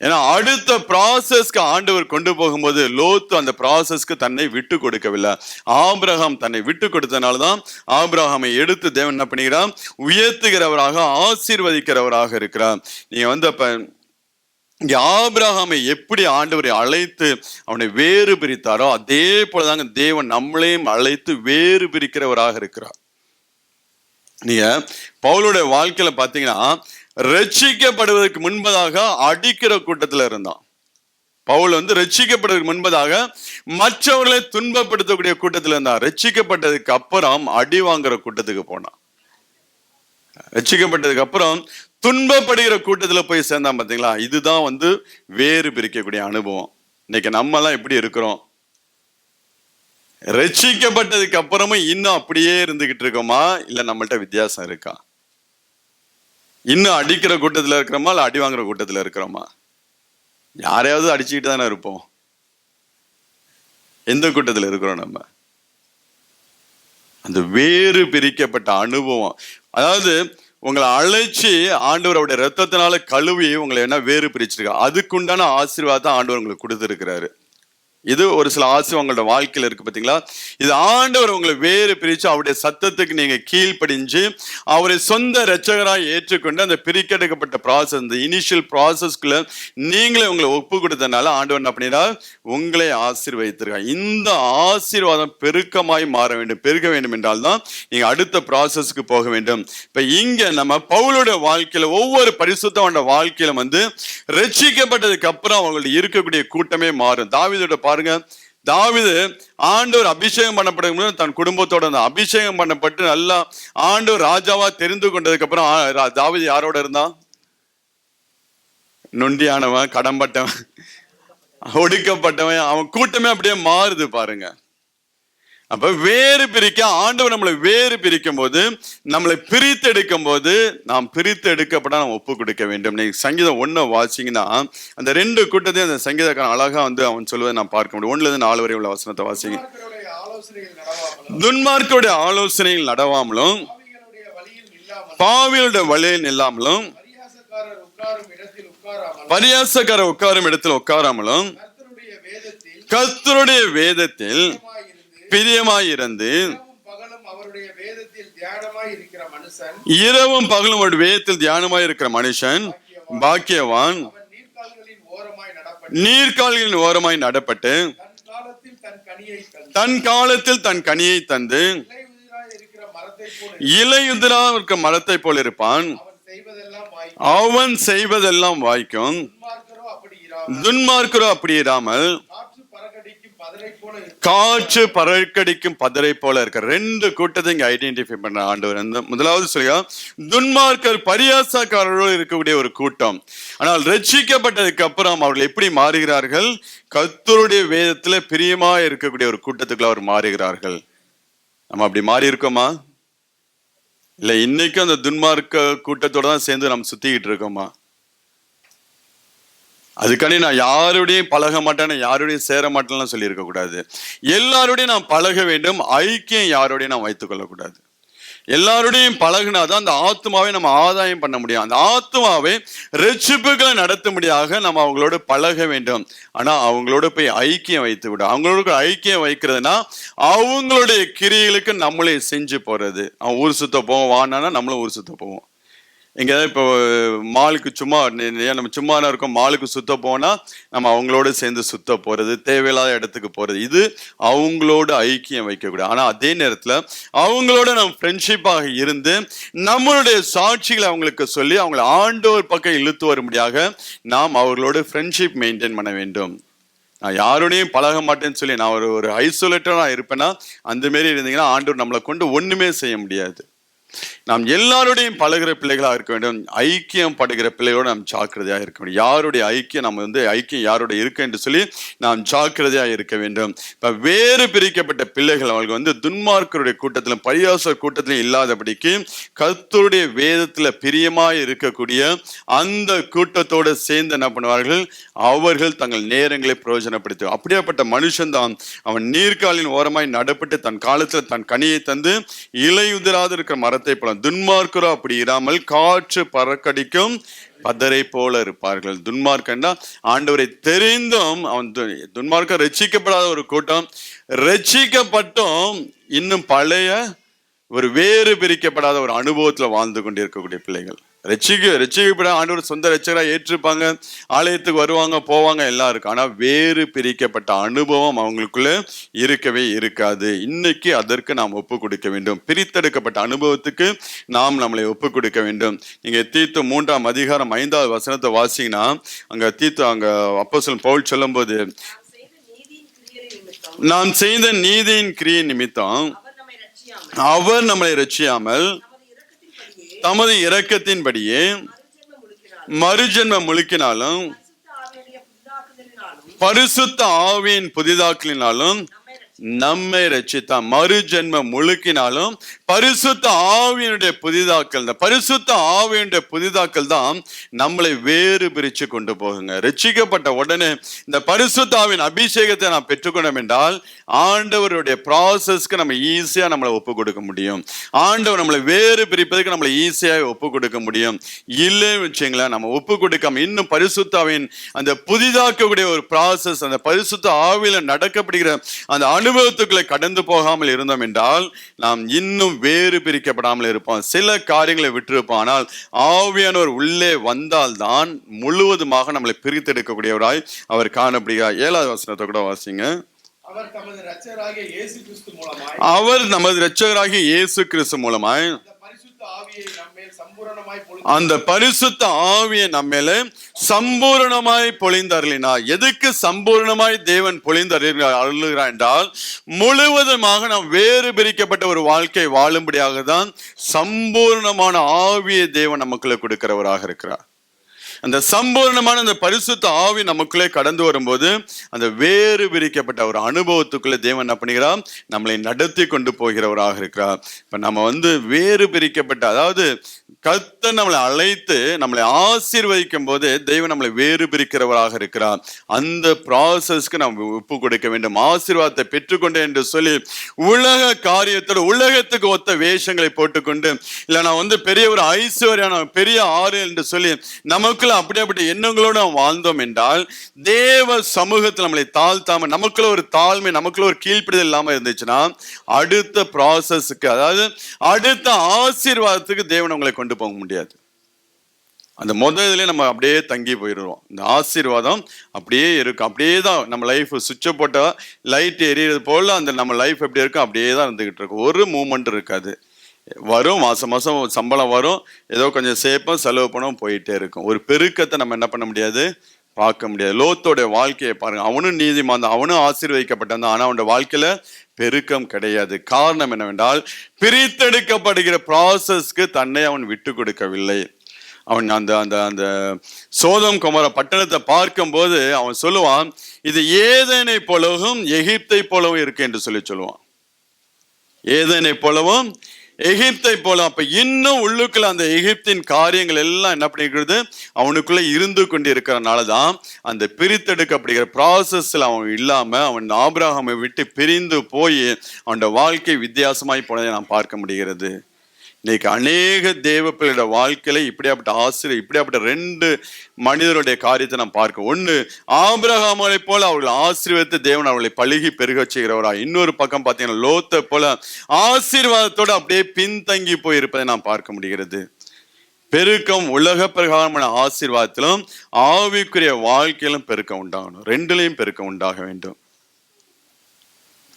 ஏன்னா அடுத்த ப்ராசஸ்க்கு ஆண்டவர் கொண்டு போகும்போது லோத்து அந்த ப்ராசஸ்க்கு தன்னை விட்டு கொடுக்கவில்லை. ஆபிரகாம் தன்னை விட்டு கொடுத்தனால்தான் ஆபிரகாமை எடுத்து தேவன் என்ன பண்ணுகிறார், உயர்த்துகிறவராக ஆசீர்வதிக்கிறவராக இருக்கிறார். நீங்க அப்ப இங்க ஆபிரகாமை எப்படி ஆண்டவரை அழைத்து அவனை வேறு பிரித்தாரோ அதே போலதாங்க தேவன் நம்மளையும் அழைத்து வேறு பிரிக்கிறவராக இருக்கிறார். நீங்க பவுலுடைய வாழ்க்கையில பாத்தீங்கன்னா ரட்சிக்கப்படுவதற்கு முன்பதாக அடிக்கிற கூட்டத்துல இருந்தான். பவுல் ரட்சிக்கப்படுவதற்கு முன்பதாக மற்றவர்களை துன்பப்படுத்தக்கூடிய கூட்டத்துல இருந்தான். ரட்சிக்கப்பட்டதுக்கு அப்புறம் அடி வாங்குற கூட்டத்துக்கு போனான். ரட்சிக்கப்பட்டதுக்கு அப்புறம் துன்பப்படுகிற கூட்டத்துல போய் சேர்ந்தான். பாத்தீங்களா, இதுதான் வேறு பிரிக்கக்கூடிய அனுபவம். இன்னைக்கு நம்ம எல்லாம் எப்படி இருக்கிறோம்? ரட்சிக்கப்பட்டதுக்கு அப்புறமும் இன்னும் அப்படியே இருந்துகிட்டு இருக்கோமா, இல்ல நம்மள்ட்ட வித்தியாசம் இருக்கா? இன்னும் அடிக்கிற கூட்டத்துல இருக்கிறோமா, இல்ல அடி வாங்குற கூட்டத்துல இருக்கிறோமா? யாரையாவது அடிச்சுக்கிட்டு தானே இருப்போம். எந்த கூட்டத்துல இருக்கிறோம் நம்ம? அந்த வேறு பிரிக்கப்பட்ட அனுபவம். அதாவது உங்களை அழைச்சி ஆண்டவர் அவருடைய ரத்தத்தினால கழுவி உங்களை என்ன வேறு பிரிச்சிருக்கா, அதுக்குண்டான ஆசீர்வாதம் ஆண்டவர் உங்களுக்கு கொடுத்துருக்கிறாரு. இது ஒரு சில ஆசை உங்களோட வாழ்க்கையில இருக்கு பாத்தீங்களா. இது ஆண்டவர் உங்களை வேறு பிரிச்சு அவருடைய சத்தத்துக்கு நீங்க கீழ்ப்படிஞ்சு அவரை சொந்த இரட்சகராய் ஏற்றுக்கொண்டு அந்த பிரிக்கெடுக்கப்பட்ட ப்ராசஸ், இந்த இனிஷியல் ப்ராசஸ்க்குள்ள நீங்களே உங்களை ஒப்பு கொடுத்தனால ஆண்டவர் என்ன பண்ணினார், உங்களை ஆசீர்வதித்திருக்கார். இந்த ஆசீர்வாதம் பெருக்கமாய் மாற வேண்டும், பெருக வேண்டும் என்றால் தான் நீங்க அடுத்த ப்ராசஸ்க்கு போக வேண்டும். இப்ப இங்க நம்ம பவுலுடைய வாழ்க்கையில ஒவ்வொரு பரிசுத்தவனுடைய வாழ்க்கையில ரட்சிக்கப்பட்டதுக்கு அப்புறம் அவங்களுக்கு இருக்கக்கூடிய கூட்டமே மாறும். தாவீதோட பாருங்க, தாவீது ஆண்டவர் அபிஷேகம் பண்ணப்படும்போது தன் குடும்பத்தோட அபிஷேகம் பண்ணப்பட்டு நல்லா ஆண்டவர் ராஜாவா தெரிந்து கொண்டதுக்கு அப்புறம் தாவீது யாரோட இருந்தான்? நொண்டியானவன், கடம்பட்டவன், ஒடுக்கப்பட்டவன், அவன் கூட்டமே அப்படியே மாறுது பாருங்க. அப்ப வேறு பிரிக்க ஆண்டவர் நம்மளை வேறு பிரிக்கும் போது, நம்மளை பிரித்து எடுக்கும் போது நாம் பிரித்து எடுக்கப்பட நாம் ஒப்பு கொடுக்க வேண்டும். நீங்க சங்கீதம் 1 வாசிங்கன்னா அந்த 2 கூட்டத்தையும் அந்த சங்கீதக்காரன் அழகா அவன் சொல்வதை நான் பார்க்க முடியும். 1-4 வரை உள்ள வசனத்தை வாசிங்க. துன்மார்க்கருடைய ஆலோசனையில் நடவாமலும் பாவிகளுடைய வழியில் இல்லாமலும் பரியாசக்காரர் உட்காரும் இடத்தில் உட்காராமலும் கர்த்தருடைய வேதத்தில் பிரியமாயிருந்து இரவும் பகலும் அவருடைய வேதத்தில் தியானமாய் இருக்கிற மனுஷன் பாக்கியவான். நீர்கால்களின் ஓரமாய் நடப்பட்டு தன் காலத்தில் தன் கனியை தந்து இலையுதிரா இருக்கிற மரத்தை போல் இருப்பான். அவன் செய்வதெல்லாம் வாய்க்கும். துன்மார்க்கரோ அப்படி இராமல் காற்று பறக்கடிக்கும் பதரை போல இருக்க. 2 கூட்டத்தை இங்க ஐடென்டிஃபை பண்ற ஆண்டவர். முதலாவது சொல்லியா துன்மார்க்கர் பரியாசக்காரரோடு இருக்கக்கூடிய ஒரு கூட்டம். ஆனால் ரட்சிக்கப்பட்டதுக்கு அப்புறம் அவர்கள் எப்படி மாறுகிறார்கள்? கர்த்தருடைய வேதத்துல பிரியமா இருக்கக்கூடிய ஒரு கூட்டத்துக்குள்ள அவர் மாறுகிறார்கள். நம்ம அப்படி மாறி இருக்கோமா? இல்ல இன்னைக்கும் அந்த துன்மார்க்க கூட்டத்தோட தான் சேர்ந்து நம்ம சுத்திக்கிட்டு இருக்கோமா? அதுக்காண்டி நான் யாருடையும் பழக மாட்டேன், யாருடையும் சேர மாட்டேன்னு சொல்லி இருக்க கூடாது. எல்லாருடையும் நான் பழக வேண்டும். ஐக்கியம் யாரோடையும் நான் வைத்துக் கொள்ளக்கூடாது. எல்லாருடையும் பழகினாதான் அந்த ஆத்மாவை நம்ம ஆதாயம் பண்ண முடியும். அந்த ஆத்மாவை ரட்சிப்புகளை நடத்தும்படியாக நம்ம அவங்களோட பழக வேண்டும். ஆனா அவங்களோட போய் ஐக்கியம் வைத்து விடும். அவங்களோட ஐக்கியம் வைக்கிறதுனா அவங்களுடைய கிரியைகளுக்கு நம்மளே செஞ்சு போறது. அவன் ஊர் சுத்த போவோம், வானானா நம்மளும் ஊர் சுத்த போவோம். எங்கேயாவது இப்போ மாலுக்கு நம்ம சும்மா இருக்கோம், மாலுக்கு சுத்த போனா நம்ம அவங்களோட சேர்ந்து சுத்த போறது, தேவையில்லாத இடத்துக்கு போறது, இது அவங்களோட ஐக்கியம் வைக்கக்கூடாது. ஆனா அதே நேரத்துல அவங்களோட நம்ம ஃப்ரெண்ட்ஷிப்பாக இருந்து நம்மளுடைய சாட்சிகளை அவங்களுக்கு சொல்லி அவங்களை ஆண்டவர் பக்கம் இழுத்து வரும்படியாக நாம் அவர்களோட ஃப்ரெண்ட்ஷிப் மெயின்டைன் பண்ண வேண்டும். நான் யாரோடையும் பழக மாட்டேன்னு சொல்லி நான் ஒரு ஐசோலேட்டடா இருப்பேன்னா அந்த மாரி இருந்தீங்கன்னா ஆண்டவர் நம்மளை கொண்டு ஒண்ணுமே செய்ய முடியாது. நாம் எல்லாருடையும் பழகிற பிள்ளைகளாக இருக்க வேண்டும். ஐக்கியம் படுகிற பிள்ளையோடு நாம் ஜாக்கிரதையாக இருக்க வேண்டும். யாருடைய ஐக்கியம் நம்ம ஐக்கியம் யாருடைய இருக்கு என்று சொல்லி நாம் ஜாக்கிரதையாக இருக்க வேண்டும். இப்ப வேறு பிரிக்கப்பட்ட பிள்ளைகள் அவங்களுக்கு துன்மார்க்கருடைய கூட்டத்திலும் பரியாசர் கூட்டத்திலும் இல்லாதபடிக்கு கர்த்தருடைய வேதத்துல பிரியமாய் இருக்கக்கூடிய அந்த கூட்டத்தோடு சேர்ந்து என்ன பண்ணுவார்கள், அவர்கள் தங்கள் நேரங்களை பிரயோஜனப்படுத்த. அப்படியாப்பட்ட மனுஷன் தான் அவன் நீர்காலின் ஓரமாய் நடப்பட்டு தன் காலத்துல தன் கனியை தந்து இலையுதிராத இருக்கிற மரத்தை போல. துன்மார்க்கரோ அப்படி இராமல் காற்று பறக்கடிக்கும் பதரை போல இருப்பார்கள். துன்மார்க்கண்டா ஆண்டவரை தெரிந்தும் அவன் துன்மார்க்க ரட்சிக்கப்படாத ஒரு கூட்டம், ரட்சிக்கப்பட்டும் இன்னும் பழைய ஒரு வேறு பிரிக்கப்படாத ஒரு அனுபவத்துல வாழ்ந்து கொண்டிருக்கக்கூடிய பிள்ளைகள். ரட்சிக்கப்பட ஆண்டவர் சொந்த ரட்சகராக ஏற்றிருப்பாங்க, ஆலயத்துக்கு வருவாங்க போவாங்க எல்லாம் இருக்கு. ஆனா வேறு பிரிக்கப்பட்ட அனுபவம் அவங்களுக்குள்ள இருக்கவே இருக்காது. இன்னைக்கு அதற்கு நாம் ஒப்பு கொடுக்க வேண்டும். பிரித்தெடுக்கப்பட்ட அனுபவத்துக்கு நாம் நம்மளை ஒப்பு கொடுக்க வேண்டும். நீங்க தீத்து 3ஆம் அதிகாரம் 5வது வசனத்தை வாசிங்கன்னா அங்க அப்போஸ்தலன் பவுல் சொல்லும் போது, நாம் செய்த நீதியின் கிரியை நிமித்தம் அவர் நம்மளை ரட்சியாமல் தமது இரக்கத்தின்படியே மறுஜென்மம் முழுக்கினாலும் பரிசுத்த ஆவியின் புதிதாக்கலினாலும் நம்மை ரட்சித்தார். மறுஜென்ம முழுக்கினாலும் பரிசுத்த ஆவியினுடைய புதிதாக்கல், பரிசுத்த ஆவியினுடைய புதிதாக்கல் தான் நம்மளை வேறு பிரிச்சு கொண்டு போகுங்க. ரட்சிக்கப்பட்ட உடனே இந்த பரிசுத்த ஆவியின் அபிஷேகத்தை நாம் பெற்றுக்கொண்டோம் என்றால் ஆண்டவருடைய ப்ராசஸ்க்கு நம்ம ஈஸியா நம்மளை ஒப்பு கொடுக்க முடியும். ஆண்டவர் நம்மளை வேறு பிரிப்பதற்கு நம்மளை ஈஸியாக ஒப்பு கொடுக்க முடியும். இல்லைன்னு வச்சுங்களேன், நம்ம ஒப்பு கொடுக்காம இன்னும் பரிசுத்த ஆவியின் அந்த புதிதாக்கக்கூடிய ஒரு ப்ராசஸ், அந்த பரிசுத்த ஆவியில நடக்கப்படுகிற அந்த அனுபவத்துக்களை கடந்து போகாமல் இருந்தோம் என்றால் நாம் இன்னும் வேறு பிரிக்கப்படாமல் இருப்போம். சில காரியங்களை விட்டிருப்போம். ஆனால் ஆவியானவர் உள்ளே வந்தால்தான் முழுவதுமாக நம்மளை பிரித்தெடுக்கக்கூடியவராய் அவர் காணப்படுகிறார். 7வது வசனத்தை கூட வாசிங்க. அவர் நமது இரட்சகராகிய இயேசு கிறிஸ்து மூலமாய் அந்த பரிசுத்த ஆவியை நம்மேல சம்பூரணமாய் பொழிந்தருளினார். எதுக்கு சம்பூரணமாய் தேவன் பொழிந்தருளுகிறார் என்றால் முழுவதுமாக நாம் வேறு பிரிக்கப்பட்ட ஒரு வாழ்க்கை வாழும்படியாக தான் சம்பூர்ணமான ஆவியை தேவன் நமக்குள்ள கொடுக்கிறவராக இருக்கிறார். அந்த சம்பூர்ணமான அந்த பரிசுத்த ஆவி நமக்குள்ளே கடந்து வரும்போது அந்த வேறு பிரிக்கப்பட்ட ஒரு அனுபவத்துக்குள்ளே தேவன் என்ன பண்ணுகிறார், நம்மளை நடத்தி கொண்டு போகிறவராக இருக்கிறார். இப்ப நம்ம வேறு பிரிக்கப்பட்ட, அதாவது கர்த்தர் நம்மளை அழைத்து நம்மளை ஆசீர்வதிக்கும் போது தெய்வம் நம்மளை வேறு பிரிக்கிறவராக இருக்கிறார். அந்த ப்ராசஸ்க்கு நம்ம ஒப்பு கொடுக்க வேண்டும். ஆசீர்வாதத்தை பெற்றுக்கொண்டேன் என்று சொல்லி உலக காரியத்தோட உலகத்துக்கு ஒத்த வேஷங்களை போட்டுக்கொண்டு, இல்ல நான் பெரிய ஒரு ஐஸ்வர்யான பெரிய ஆறு என்று சொல்லி நமக்குள்ள அப்படியாப்பட்ட எண்ணங்களோடு நாம் வாழ்ந்தோம் என்றால் தேவ சமூகத்தில் நம்மளை தாழ்த்தாம, நமக்குள்ள ஒரு தாழ்மை, நமக்குள்ள ஒரு கீழ்ப்பிடுதல் இல்லாம இருந்துச்சுன்னா அடுத்த ப்ராசஸ்க்கு, அதாவது அடுத்த ஆசீர்வாதத்துக்கு தேவன் உங்களை கொண்டு போக முடியாது. அந்த முதல்ல நம்ம அப்படியே தங்கி போயிடுவோம். இந்த ஆசீர்வாதம் அப்படியே இருக்கும். அப்படியே தான் நம்ம லைஃப் சுவிட்சை போட்டால் லைட் எரியறது போல அந்த நம்ம லைஃப் எப்படி இருக்கும் அப்படியே தான் இருந்துகிட்டு இருக்கும். ஒரு மூமெண்ட் இருக்காது. வரும், மாதம் மாதம் சம்பளம் வரும், ஏதோ கொஞ்சம் சேர்ப்போம், செலவு பண்ணவும் போயிட்டே இருக்கும். ஒரு பெருக்கத்தை நம்ம என்ன பண்ண முடியாது, பார்க்க முடியாது. லோத்தோடைய வாழ்க்கையை பாருங்க. அவனும் நீதிமான் தான், அவனும் ஆசீர்வதிக்கப்பட்டான், ஆனால் அவனோட வாழ்க்கையில பெருக்கம் கிடையாது. காரணம் என்னவென்றால் பிரித்தெடுக்கப்படுகிற ப்ராசஸ்க்கு தன்னை அவன் விட்டு கொடுக்கவில்லை. அவன் அந்த அந்த அந்த சோதம் குமார பட்டணத்தை பார்க்கும் போது அவன் சொல்லுவான், இது ஏதேனை போலவும் எகிப்தை போலவும் இருக்கு என்று சொல்லுவான். ஏதேனை போலவும் எகிப்தை போல. அப்ப இன்னும் உள்ளுக்குள்ள அந்த எகிப்தின் காரியங்கள் எல்லாம் என்ன பண்ணிக்கிறது, அவனுக்குள்ள இருந்து கொண்டு இருக்கிறனாலதான் அந்த பிரித்தெடுக்கப்படுகிற ப்ராசஸ்ல அவன் இல்லாம அவன் ஆபிரகாமை விட்டு பிரிந்து போய் அவனோட வாழ்க்கை வித்தியாசமாய் போனதை நாம் பார்க்க முடிகிறது. இன்னைக்கு அநேக தேவ பிள்ளையோட வாழ்க்கையில இப்படியாப்பட்ட ஆசிரியர், இப்படியாப்பட்ட 2 மனிதருடைய காரியத்தை நாம் பார்க்க. ஒண்ணு, ஆபிரகாமை போல அவர்கள் ஆசீர்வாதத்தை தேவன் அவர்களை பழுகி பெருக செய்கிறவரா. இன்னொரு பக்கம் பார்த்தீங்கன்னா லோத்தை போல ஆசீர்வாதத்தோடு அப்படியே பின்தங்கி போயிருப்பதை நாம் பார்க்க முடிகிறது. பெருக்கம் உலக பிரகாரமான ஆசீர்வாதத்திலும் ஆவிக்குரிய வாழ்க்கையிலும் பெருக்கம் உண்டாகணும். 2லையும் பெருக்கம் உண்டாக வேண்டும்.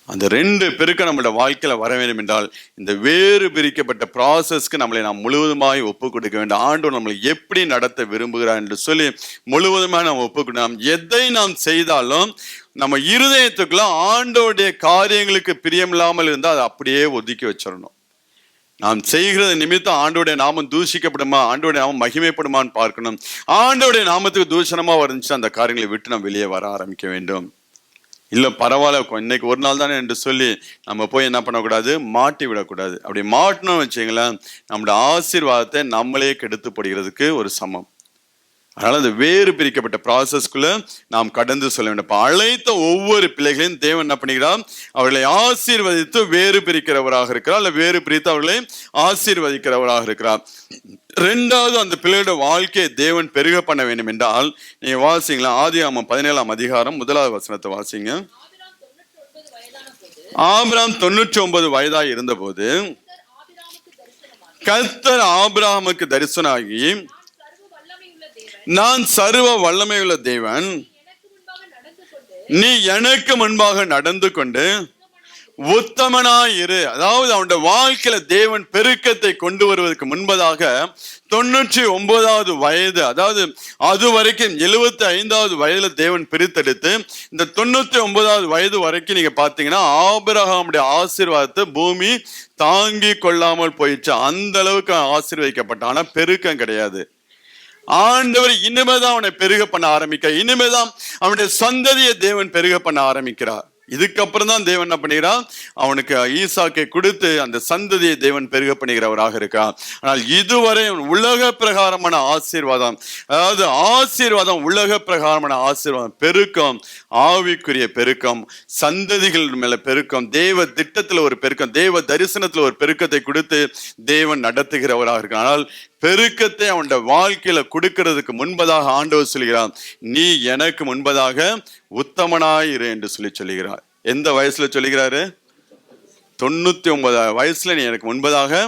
அந்த 2 பெருக்கம் நம்மளோட வாழ்க்கையில வர வேண்டும் என்றால் இந்த வேறு பிரிக்கப்பட்ட ப்ராசஸ்க்கு நம்மளை நாம் முழுவதுமாய் ஒப்பு கொடுக்க வேண்டும். ஆண்டவர் நம்மளை எப்படி நடத்த விரும்புகிறார் என்று சொல்லி முழுவதுமாய் நாம் ஒப்பு கொடுக்கணும். எதை நாம் செய்தாலும் நம்ம இருதயத்துக்குள்ள ஆண்டவருடைய காரியங்களுக்கு பிரியமில்லாமல் இருந்தால் அதை அப்படியே ஒதுக்கி வச்சிடணும். நாம் செய்கிறது நிமித்தம் ஆண்டோடைய நாமம் தூஷிக்கப்படுமா, ஆண்டோடைய நாமம் மகிமைப்படுமான்னு பார்க்கணும். ஆண்டோடைய நாமத்துக்கு தூஷணமா வந்துச்சு அந்த காரியங்களை விட்டு நம்ம வெளியே வர ஆரம்பிக்க வேண்டும். இல்லை பரவாயில்ல இன்னைக்கு ஒரு நாள் தானே என்று சொல்லி நம்ம போய் என்ன பண்ணக்கூடாது, மாட்டி விடக்கூடாது. அப்படி மாட்டணும்னு வச்சுங்களேன், நம்முடைய ஆசீர்வாதத்தை நம்மளே கெடுத்து போடுகிறதுக்கு ஒரு சமம். அதனால அந்த வேறு பிரிக்கப்பட்ட ப்ராசஸ்குள்ள நாம் கடந்து சொல்ல வேண்டும். அழைத்த ஒவ்வொரு பிள்ளைகளையும் தேவன் என்ன பண்ணுகிறார், அவர்களை ஆசீர்வதித்து வேறு பிரிக்கிறவராக இருக்கிறார், அல்ல வேறு பிரித்து அவர்களை ஆசீர்வதிக்கிறவராக இருக்கிறார். ரெண்டாவது, அந்த பிள்ளையோட வாழ்க்கையை தேவன் பெருக பண்ண வேண்டும் என்றால் நீங்க வாசிங்களா, ஆதியாகமம் 17ஆம் அதிகாரம் 1வது வசனத்தை வாசிங்க. ஆபிரகாம் 99 வயதாய் இருந்தபோது கர்த்தர் ஆபிரகாமுக்கு தரிசனமாகி, நான் சர்வ வல்லமையுள்ள தேவன், நீ எனக்கு முன்பாக நடந்து கொண்டு உத்தமனாயிரு. அதாவது அவனுடைய வாழ்க்கையில தேவன் பெருக்கத்தை கொண்டு வருவதற்கு முன்பதாக 99வது வயது, அதாவது அது வரைக்கும் 75வது வயதுல தேவன் பிரித்தெடுத்து இந்த 99வது வயது வரைக்கும் நீங்க பாத்தீங்கன்னா ஆபிரகாமுடைய ஆசீர்வாதத்தை பூமி தாங்கி கொள்ளாமல் போயிடுச்சு. அந்த அளவுக்கு ஆசீர்வதிக்கப்பட்ட, ஆனா பெருக்கம் கிடையாது. ஆண்டவர் இனிமேதான் அவனை பெருக பண்ண ஆரம்பிக்க, இனிமேதான் அவனுடைய சந்ததியை தேவன் பெருக பண்ண ஆரம்பிக்கிறார். இதுக்கப்புறம் தான் தேவன் என்ன பண்ணுகிறார், அவனுக்கு ஈசாக்கை கொடுத்து அந்த சந்ததியை தேவன் பெருக பண்ணுகிறவராக இருக்கார். ஆனால் இதுவரை உலக பிரகாரமான ஆசீர்வாதம், அதாவது ஆசீர்வாதம் உலக பிரகாரமான ஆசீர்வாதம், பெருக்கம், ஆவிக்குரிய பெருக்கம், சந்ததிகள் மேல பெருக்கம், தேவ திட்டத்துல ஒரு பெருக்கம், தேவ தரிசனத்துல ஒரு பெருக்கத்தை கொடுத்து தேவன் நடத்துகிறவராக இருக்கார். ஆனால் பெருக்கத்தை அவனுடைய வாழ்க்கையில கொடுக்கிறதுக்கு முன்பதாக ஆண்டவர் சொல்கிறார், நீ எனக்கு முன்பதாக உத்தமனாயிரு என்று சொல்லுகிறார். எந்த வயசுல சொல்லுகிறாரு? 99 வயசுல நீ எனக்கு முன்பதாக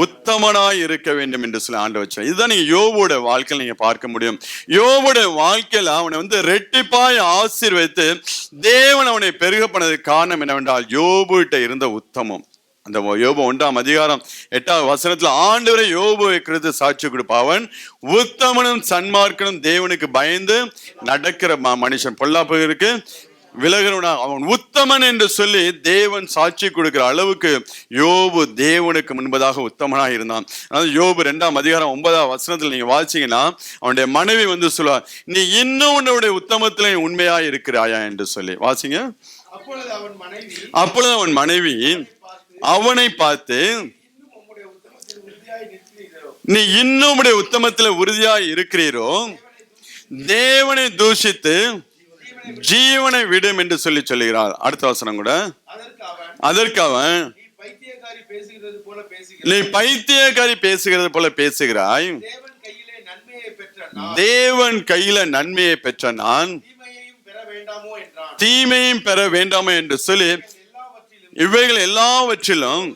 உத்தமனாய் இருக்க வேண்டும் என்று சொல்லி ஆண்டவர் வச்சார். இதுதான் நீங்க யோபுடைய வாழ்க்கையில நீங்க பார்க்க முடியும். யோபுடைய வாழ்க்கையில அவனை ரெட்டிப்பாய் ஆசீர்வதித்து தேவன் அவனை பெருக பண்ணதுக்கு காரணம் என்னவென்றால் யோபுகிட்ட இருந்த உத்தமம். அந்த யோபு 1ஆம் அதிகாரம் 8வது வசனத்துல ஆண்டவரை யோபுவை குறித்து சாட்சி கொடுப்ப, அவன் உத்தமனும் சன்மார்க்கனும் தேவனுக்கு பயந்து நடக்கிற மனுஷன், பொல்லாப்புக்கு விலகிறவனா, அவன் உத்தமன் என்று சொல்லி தேவன் சாட்சி கொடுக்கிற அளவுக்கு யோபு தேவனுக்கு முன்பதாக உத்தமனாக இருந்தான். அதாவது யோபு 2ஆம் அதிகாரம் 9வது வசனத்துல நீங்க வாசிங்கன்னா அவனுடைய மனைவி சொல்லுவார், நீ இன்னும் உன்னுடைய உத்தமத்துல உண்மையா இருக்கிறாயா என்று சொல்லி வாசிங்க. அப்பொழுது அவன் மனைவி அவனை பார்த்து, நீ இன்னும் உடைய உத்தமத்துல உறுதியாய் இருக்கிறீரோ, தேவனை தூஷித்து ஜீவனை விடும் என்று சொல்லி சொல்லுகிறார். அடுத்த வசனம் கூட, அதற்கு அவன், நீ பைத்தியக்காரி பேசுகிறது போல பேசுகிறாய், தேவன் கையில நன்மையை பெற்ற நான் தீமையும் பெற வேண்டாமோ என்று சொல்லி இவைகள் எல்லாவற்றிலும்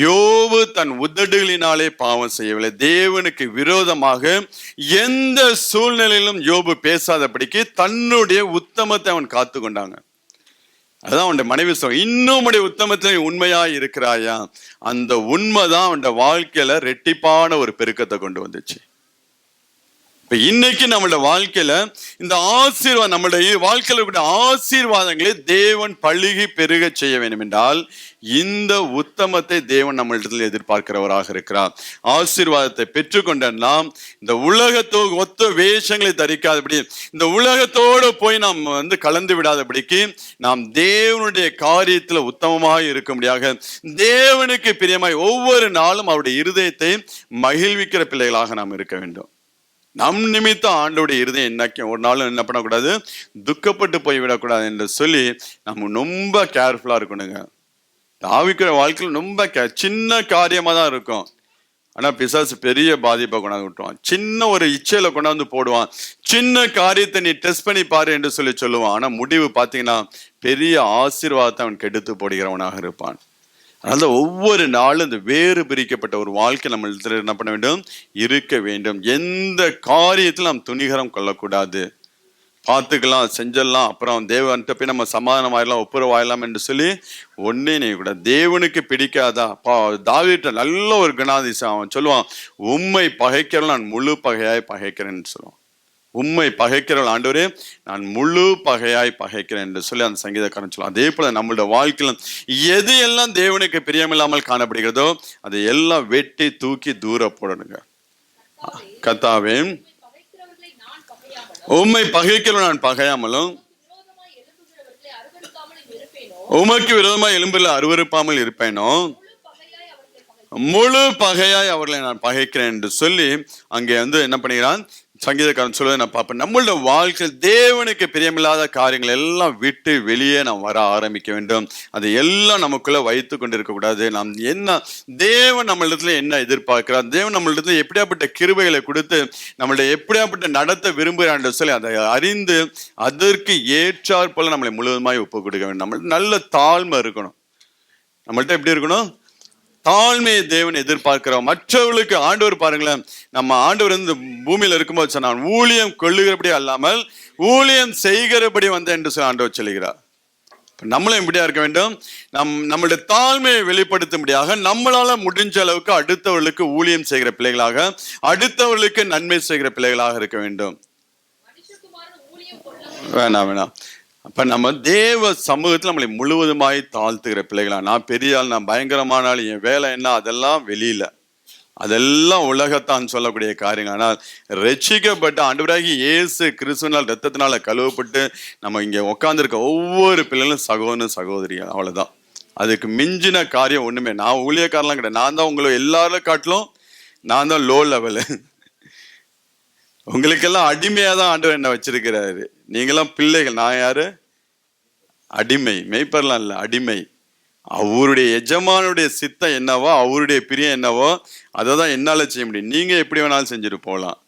யோபு தன் உதடுகளினாலே பாவம் செய்யவில்லை. தேவனுக்கு விரோதமாக எந்த சூழ்நிலையிலும் யோபு பேசாதபடிக்கு தன்னுடைய உத்தமத்தை அவன் காத்து கொண்டாங்க. அதான் அவனுடைய மனைவி சொல்ல, இன்னும் உடைய உத்தமத்தில் உண்மையா இருக்கிறாயா. அந்த உண்மைதான் அவனுடைய வாழ்க்கையில ரெட்டிப்பான ஒரு பெருக்கத்தை கொண்டு வந்துச்சு. இப்ப இன்னைக்கு நம்மளோட வாழ்க்கையில இந்த ஆசீர்வாதம், நம்மளுடைய வாழ்க்கையில கூட ஆசீர்வாதங்களை தேவன் பழுகி பெருக செய்ய வேண்டும் என்றால் இந்த உத்தமத்தை தேவன் நம்மளிடத்தில் எதிர்பார்க்கிறவராக இருக்கிறார். ஆசீர்வாதத்தை பெற்றுக்கொண்ட நாம் இந்த உலகத்தோடு ஒத்த வேஷங்களை தரிக்காதபடி, இந்த உலகத்தோடு போய் நாம் கலந்து விடாதபடிக்கு நாம் தேவனுடைய காரியத்துல உத்தமமாக இருக்கும்படியாக, தேவனுக்கு பிரியமாய் ஒவ்வொரு நாளும் அவருடைய இருதயத்தை மகிழ்விக்கிற பிள்ளைகளாக நாம் இருக்க வேண்டும். நம் நிமித்தம் ஆண்டோடைய இருதயம் என்னைக்கும் ஒரு நாளும் என்ன பண்ணக்கூடாது, துக்கப்பட்டு போய்விடக்கூடாது என்று சொல்லி நம்ம ரொம்ப கேர்ஃபுல்லா இருக்கணுங்க. ஆவிக்கிற வாழ்க்கையில் ரொம்ப சின்ன காரியமா தான் இருக்கும், ஆனா பிசாசு பெரிய பாதிப்பை கொண்டாந்து விட்டுருவான். சின்ன ஒரு இச்சையில கொண்டாந்து போடுவான், சின்ன காரியத்தை நீ டெஸ்ட் பண்ணி பாரு என்று சொல்லி சொல்லுவான். ஆனா முடிவு பார்த்தீங்கன்னா பெரிய ஆசீர்வாதத்தை அவன் கெடுத்து போடுகிறவனாக இருப்பான். அதனால ஒவ்வொரு நாளும் இந்த வேறு பிரிக்கப்பட்ட ஒரு வாழ்க்கை நம்ம என்ன பண்ண வேண்டும், இருக்க வேண்டும். எந்த காரியத்தில் நாம் துணிகரம் கொள்ளக்கூடாது. பார்த்துக்கலாம், செஞ்சிடலாம், அப்புறம் தேவன்கிட்ட போய் நம்ம சமாதானம் ஆயிடலாம், ஒப்புரவாயிடலாம் என்று சொல்லி ஒன்னே நீ கூட தேவனுக்கு பிடிக்காதா. தாவீதுட்ட நல்ல ஒரு குணாதிசயம், அவன் சொல்லுவான், உம்மை பகைக்கிறோம் நான் முழு பகையாய் பகைக்கிறேன்னு சொல்லுவான். உம்மை பகைக்கிறவள் ஆண்டவரே நான் முழு பகையாய் பகைக்கிறேன் என்று சொல்லி அந்த சங்கீதக்காரன் சொல்லுவான். அதே போல நம்மளோட வாழ்க்கையில எது எல்லாம் தேவனுக்கு பிரியமில்லாமல் காணப்படுகிறதோ அதை எல்லாம் வெட்டி தூக்கி தூர போடணுங்க. கர்த்தாவே உம்மை பகைக்கிறவள் நான் பகையாமலும் உமக்கு விரோதமாக எழும்பில் அருவருப்பாமல் இருப்பேனோ முழு பகையாய் அவர்களை நான் பகைக்கிறேன் என்று சொல்லி அங்கே என்ன பண்ணுகிறான் சங்கீதக்காரன் சொல்வதை நான் பார்ப்பேன். நம்மளோட வாழ்க்கையில் தேவனுக்கு பிரியமில்லாத காரியங்கள் எல்லாம் விட்டு வெளியே நாம் வர ஆரம்பிக்க வேண்டும். அதை எல்லாம் நமக்குள்ள வைத்து கொண்டிருக்க கூடாது. நாம் என்ன தேவன் நம்மளிடத்துல என்ன எதிர்பார்க்கிறார், தேவன் நம்மளிடத்துல எப்படியாப்பட்ட கிருபைகளை கொடுத்து நம்மளை எப்படியாப்பட்ட நடத்த விரும்புகிறார் என்று சொல்லி அதை அறிந்து அதற்கு ஏற்றாற் போல நம்மளை முழுவதுமாய் ஒப்பு கொடுக்க வேண்டும். நம்மள்ட்ட நல்ல தாழ்மை இருக்கணும். நம்மள்ட்ட எப்படி இருக்கணும்? தாழ்மையை தேவன் எதிர்பார்க்கிறோம். மற்றவர்களுக்கு ஆண்டவர் பாருங்களேன், நம்ம ஆண்டவர் பூமியில இருக்கும்போது சொன்னான் ஊழியம் கொள்ளுகிறபடி அல்லாமல் ஊழியம் செய்கிறபடி வந்தேன் என்று சொல்லி ஆண்டவர் சொல்லுகிறார். நம்மளும் இப்படியா இருக்க வேண்டும். நம்மளுடைய தாழ்மையை வெளிப்படுத்தும்படியாக நம்மளால முடிஞ்ச அளவுக்கு அடுத்தவர்களுக்கு ஊழியம் செய்கிற பிள்ளைகளாக, அடுத்தவர்களுக்கு நன்மை செய்கிற பிள்ளைகளாக இருக்க வேண்டும். வேணாம். அப்ப நம்ம தேவ சமூகத்தில் நம்மளை முழுவதுமாய் தாழ்த்துகிற பிள்ளைகளா, நான் பெரிய ஆள், நான் பயங்கரமான ஆள், என் வேலை என்ன, அதெல்லாம் வெளியில, அதெல்லாம் உலகத்தான் சொல்லக்கூடிய காரியங்கள். ஆனால் ரட்சிக்கப்பட்ட ஆண்டவராகிய இயேசு கிறிஸ்துவினால் ரத்தத்தினால கழுவப்பட்டு நம்ம இங்க உட்கார்ந்துருக்க ஒவ்வொரு பிள்ளைகளும் சகோதரனும் சகோதரிகள், அவ்வளவுதான். அதுக்கு மிஞ்சின காரியம் ஒண்ணுமே. நான் ஊழியக்காரலாம் கிடையாது. நான் தான் உங்களை எல்லாரும் காட்டிலும் நான் தான் லோ லெவலு. உங்களுக்கெல்லாம் அடிமையா தான் ஆண்டவர் என்ன வச்சிருக்கிறாரு. நீங்களாம் பிள்ளைகள், நான் யாரு? அடிமை. மெய்ப்பர்லாம் இல்லை, அடிமை. அவருடைய எஜமானுடைய சித்தம் என்னவோ, அவருடைய பிரியம் என்னவோ அதை தான் என்னால செய்ய முடியும். நீங்க எப்படி வேணாலும் செஞ்சுட்டு போகலாம்.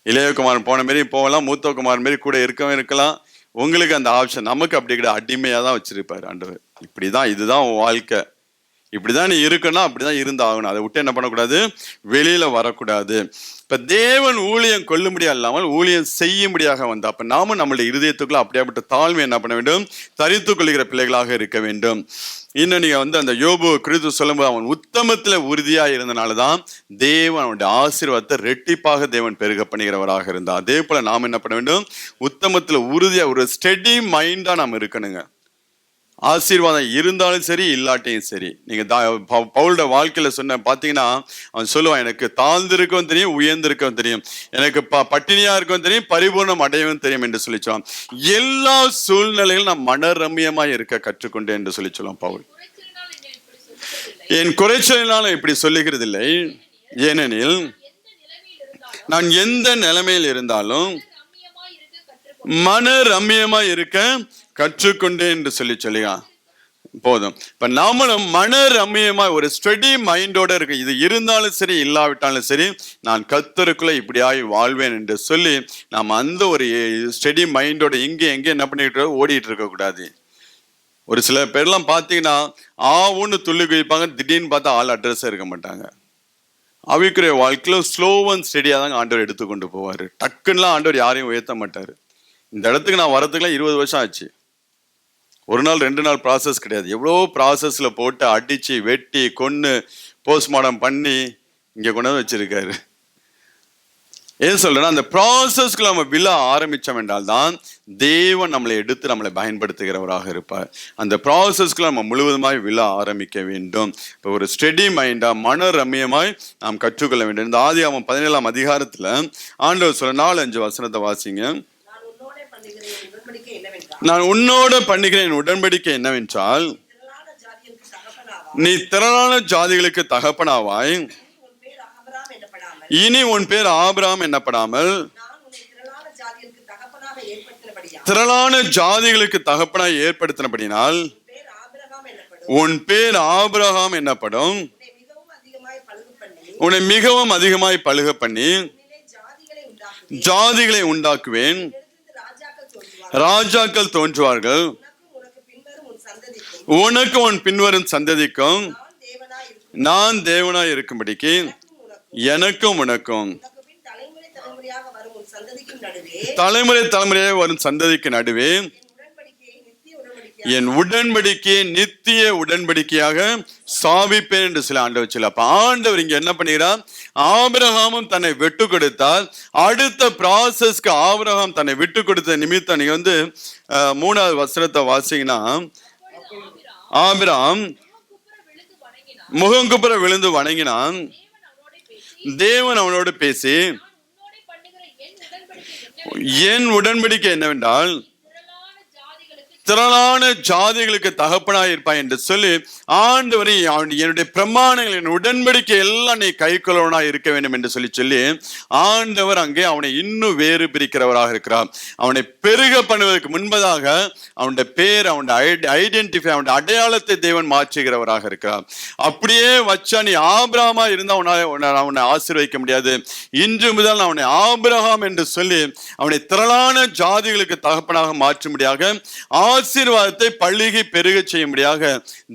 இளையகுமாரன் போன மாரி போகலாம், மூத்தகுமாரன் மாரி கூட இருக்கலாம். உங்களுக்கு அந்த ஆப்ஷன். நமக்கு அப்படி கிடையாது. அடிமையா தான் வச்சிருப்பாரு ஆண்டவர். இப்படிதான், இதுதான் உன் வாழ்க்கை, இப்படிதான் நீ இருக்கணும், அப்படிதான் இருந்தாகணும். அதை விட்டு என்ன பண்ணக்கூடாது? வெளியில வரக்கூடாது. இப்ப தேவன் ஊழியம் கொள்ளும்படியா இல்லாமல் ஊழியம் செய்யும்படியாக வந்தா, அப்ப நாமும் நம்மளுடைய இருதயத்துக்குள்ள அப்படியாப்பட்ட தாழ்மை என்ன பண்ண வேண்டும்? தரித்துக் கொள்கிற பிள்ளைகளாக இருக்க வேண்டும். இன்னும் நீங்க அந்த யோபு குறித்து சொல்லும்போது அவன் உத்தமத்துல உறுதியா இருந்தனாலதான் தேவன் அவனுடைய ஆசீர்வாதத்தை ரெட்டிப்பாக தேவன் பெருக பண்ணுகிறவராக இருந்தா. அதே போல நாம் என்ன பண்ண வேண்டும்? உத்தமத்துல உறுதியா, ஒரு ஸ்டெடி மைண்டா நாம் இருக்கணுங்க. ஆசீர்வாதம் இருந்தாலும் சரி, இல்லாட்டையும் சரி. நீங்க பவுலோட வாழ்க்கையில சொன்ன பாத்தீங்கன்னா, அவன் சொல்லுவான், எனக்கு தாழ்ந்திருக்கவும் தெரியும், உயர்ந்திருக்கவும் தெரியும், எனக்கு பட்டினியா இருக்கவும் தெரியும், பரிபூர்ணம் அடையவும் தெரியும் என்று சொல்லிச்சோம். எல்லா சூழ்நிலைகளும் நான் மனரம்யமா இருக்க கற்றுக்கொண்டேன் என்று சொல்லி சொல்லுவான் பவுல். என் குறைச்சலினாலும் இப்படி சொல்லுகிறது இல்லை, ஏனெனில் நான் எந்த நிலைமையில் இருந்தாலும் மன ரம்யமா இருக்க கற்றுக்கொண்டேன் என்று சொல்லியா போதும். இப்ப நாமளும் மன ரம்யமா ஒரு ஸ்டடி மைண்டோட இருக்கு. இது இருந்தாலும் சரி, இல்லாவிட்டாலும் சரி, நான் கர்த்தருக்குள்ள இப்படியாய் வாழ்வேன் என்று சொல்லி நாம் அந்த ஒரு ஸ்டடி மைண்டோட இங்கே எங்கே என்ன பண்ணிட்டு ஓடிட்டு இருக்க கூடாது. ஒரு சில பேர்லாம் பார்த்தீங்கன்னா ஆவுன்னு துள்ளி குதிப்பாங்க, திடீர்னு பார்த்தா ஆள் அட்ரஸே இருக்க மாட்டாங்க. அவிக்குரிய வாழ்க்கையில ஸ்லோ அண்ட் ஸ்டடியா தாங்க ஆண்டவர் எடுத்துக்கொண்டு போவாரு. டக்குன்னுலாம் ஆண்டவர் யாரையும் உயர்த்த மாட்டாரு. இந்த இடத்துக்கு நான் வரதுக்குலாம் 20 வருஷம் ஆச்சு. ஒரு நாள் 2 நாள் ப்ராசஸ் கிடையாது. எவ்வளோ ப்ராசஸ்ல போட்டு அடிச்சு வெட்டி கொன்று போஸ்ட்மார்ட்டம் பண்ணி இங்கே கொண்டு வந்து வச்சிருக்காரு. ஏன் சொல்றேன்னா, அந்த ப்ராசஸ்க்கு நம்ம விழ ஆரம்பிச்சோம் என்றால் தான் தேவன் நம்மளை எடுத்து நம்மளை பயன்படுத்துகிறவராக இருப்பார். அந்த ப்ராசஸ்க்குள்ள நம்ம முழுவதுமாய் விழ ஆரம்பிக்க வேண்டும். இப்போ ஒரு ஸ்டெடி மைண்டா, மன ரம்யமாய் நாம் கற்றுக்கொள்ள வேண்டும். இந்த ஆதியாகமம் 17ஆம் அதிகாரத்துல ஆண்டவர் சொல்ல 4-5 வசனத்தை வாசிங்க. நான் உன்னோட பண்ணுகிறேன் உடன்படிக்கை என்னவென்றால், நீ திரளான ஜாதிகளுக்கு தகப்பனாவாய், இனி உன் பேர் ஆபிரகாம் என்னப்படாமல் திரளான ஜாதிகளுக்கு தகப்பனாய் ஏற்படுத்தினபடினால் உன் பேர் ஆபிரகாம் என்னப்படும். உன்னை மிகவும் அதிகமாய் பழுக பண்ணி ஜாதிகளை உண்டாக்குவேன், ராஜாக்கள் தோன்றுவார்கள், உனக்கு உன் பின்வரும் சந்ததிக்கும் நான் தேவனாய் இருக்கும்படிக்கு எனக்கும் உனக்கும் தலைமுறை தலைமுறையாக வரும் சந்ததிக்கு நடுவே என் உடன்படிக்கையை நித்திய உடன்படிக்கையாக ஸ்தாபிப்பேன் என்று சில ஆண்டவர் சொல்ல. அப்ப ஆண்டவர் இங்க என்ன பண்ணுகிறார்? ஆபிரகாமும் தன்னை விட்டு கொடுத்தால் அடுத்த ப்ராசஸ்க்கு ஆபிரகாம் தன்னை விட்டு கொடுத்த நிமித்தம் நீங்க 3வது வசனத்தை வாசிங்கன்னா, ஆபிரகாம் முகங்குப்புற விழுந்து வணங்கினான். தேவன் அவனோடு பேசி, என் உடன்படிக்கை என்னவென்றால் திரளான ஜாதிகளுக்கு தகப்பனாய் இருப்பாய் என்று சொல்லி ஆண்டவரை என்னுடைய பிரமாணங்கள் என் உடன்படிக்கை எல்லாம் நீ கை கொள்ளவனாய் இருக்க வேண்டும் என்று சொல்லி ஆண்டவர் அங்கே அவனை இன்னும் வேறு பிரிக்கிறவராக இருக்கிறார். அவனை பெருக பண்ணுவதற்கு முன்பதாக அவனுடைய பேர், அவனுடைய ஐடென்டிஃபை, அவனுடைய அடையாளத்தை தேவன் மாற்றுகிறவராக இருக்கிறார். அப்படியே வச்சா நீ ஆபிரகாமா இருந்தா அவனை ஆசீர்வதிக்க முடியாது. இன்று முதல் அவனை ஆபிரகாம் என்று சொல்லி அவனை திரளான ஜாதிகளுக்கு தகப்பனாக மாற்றும்படியாக ஆசீர்வாதத்தை பள்ளிகை பெருக செய்யும்படியாக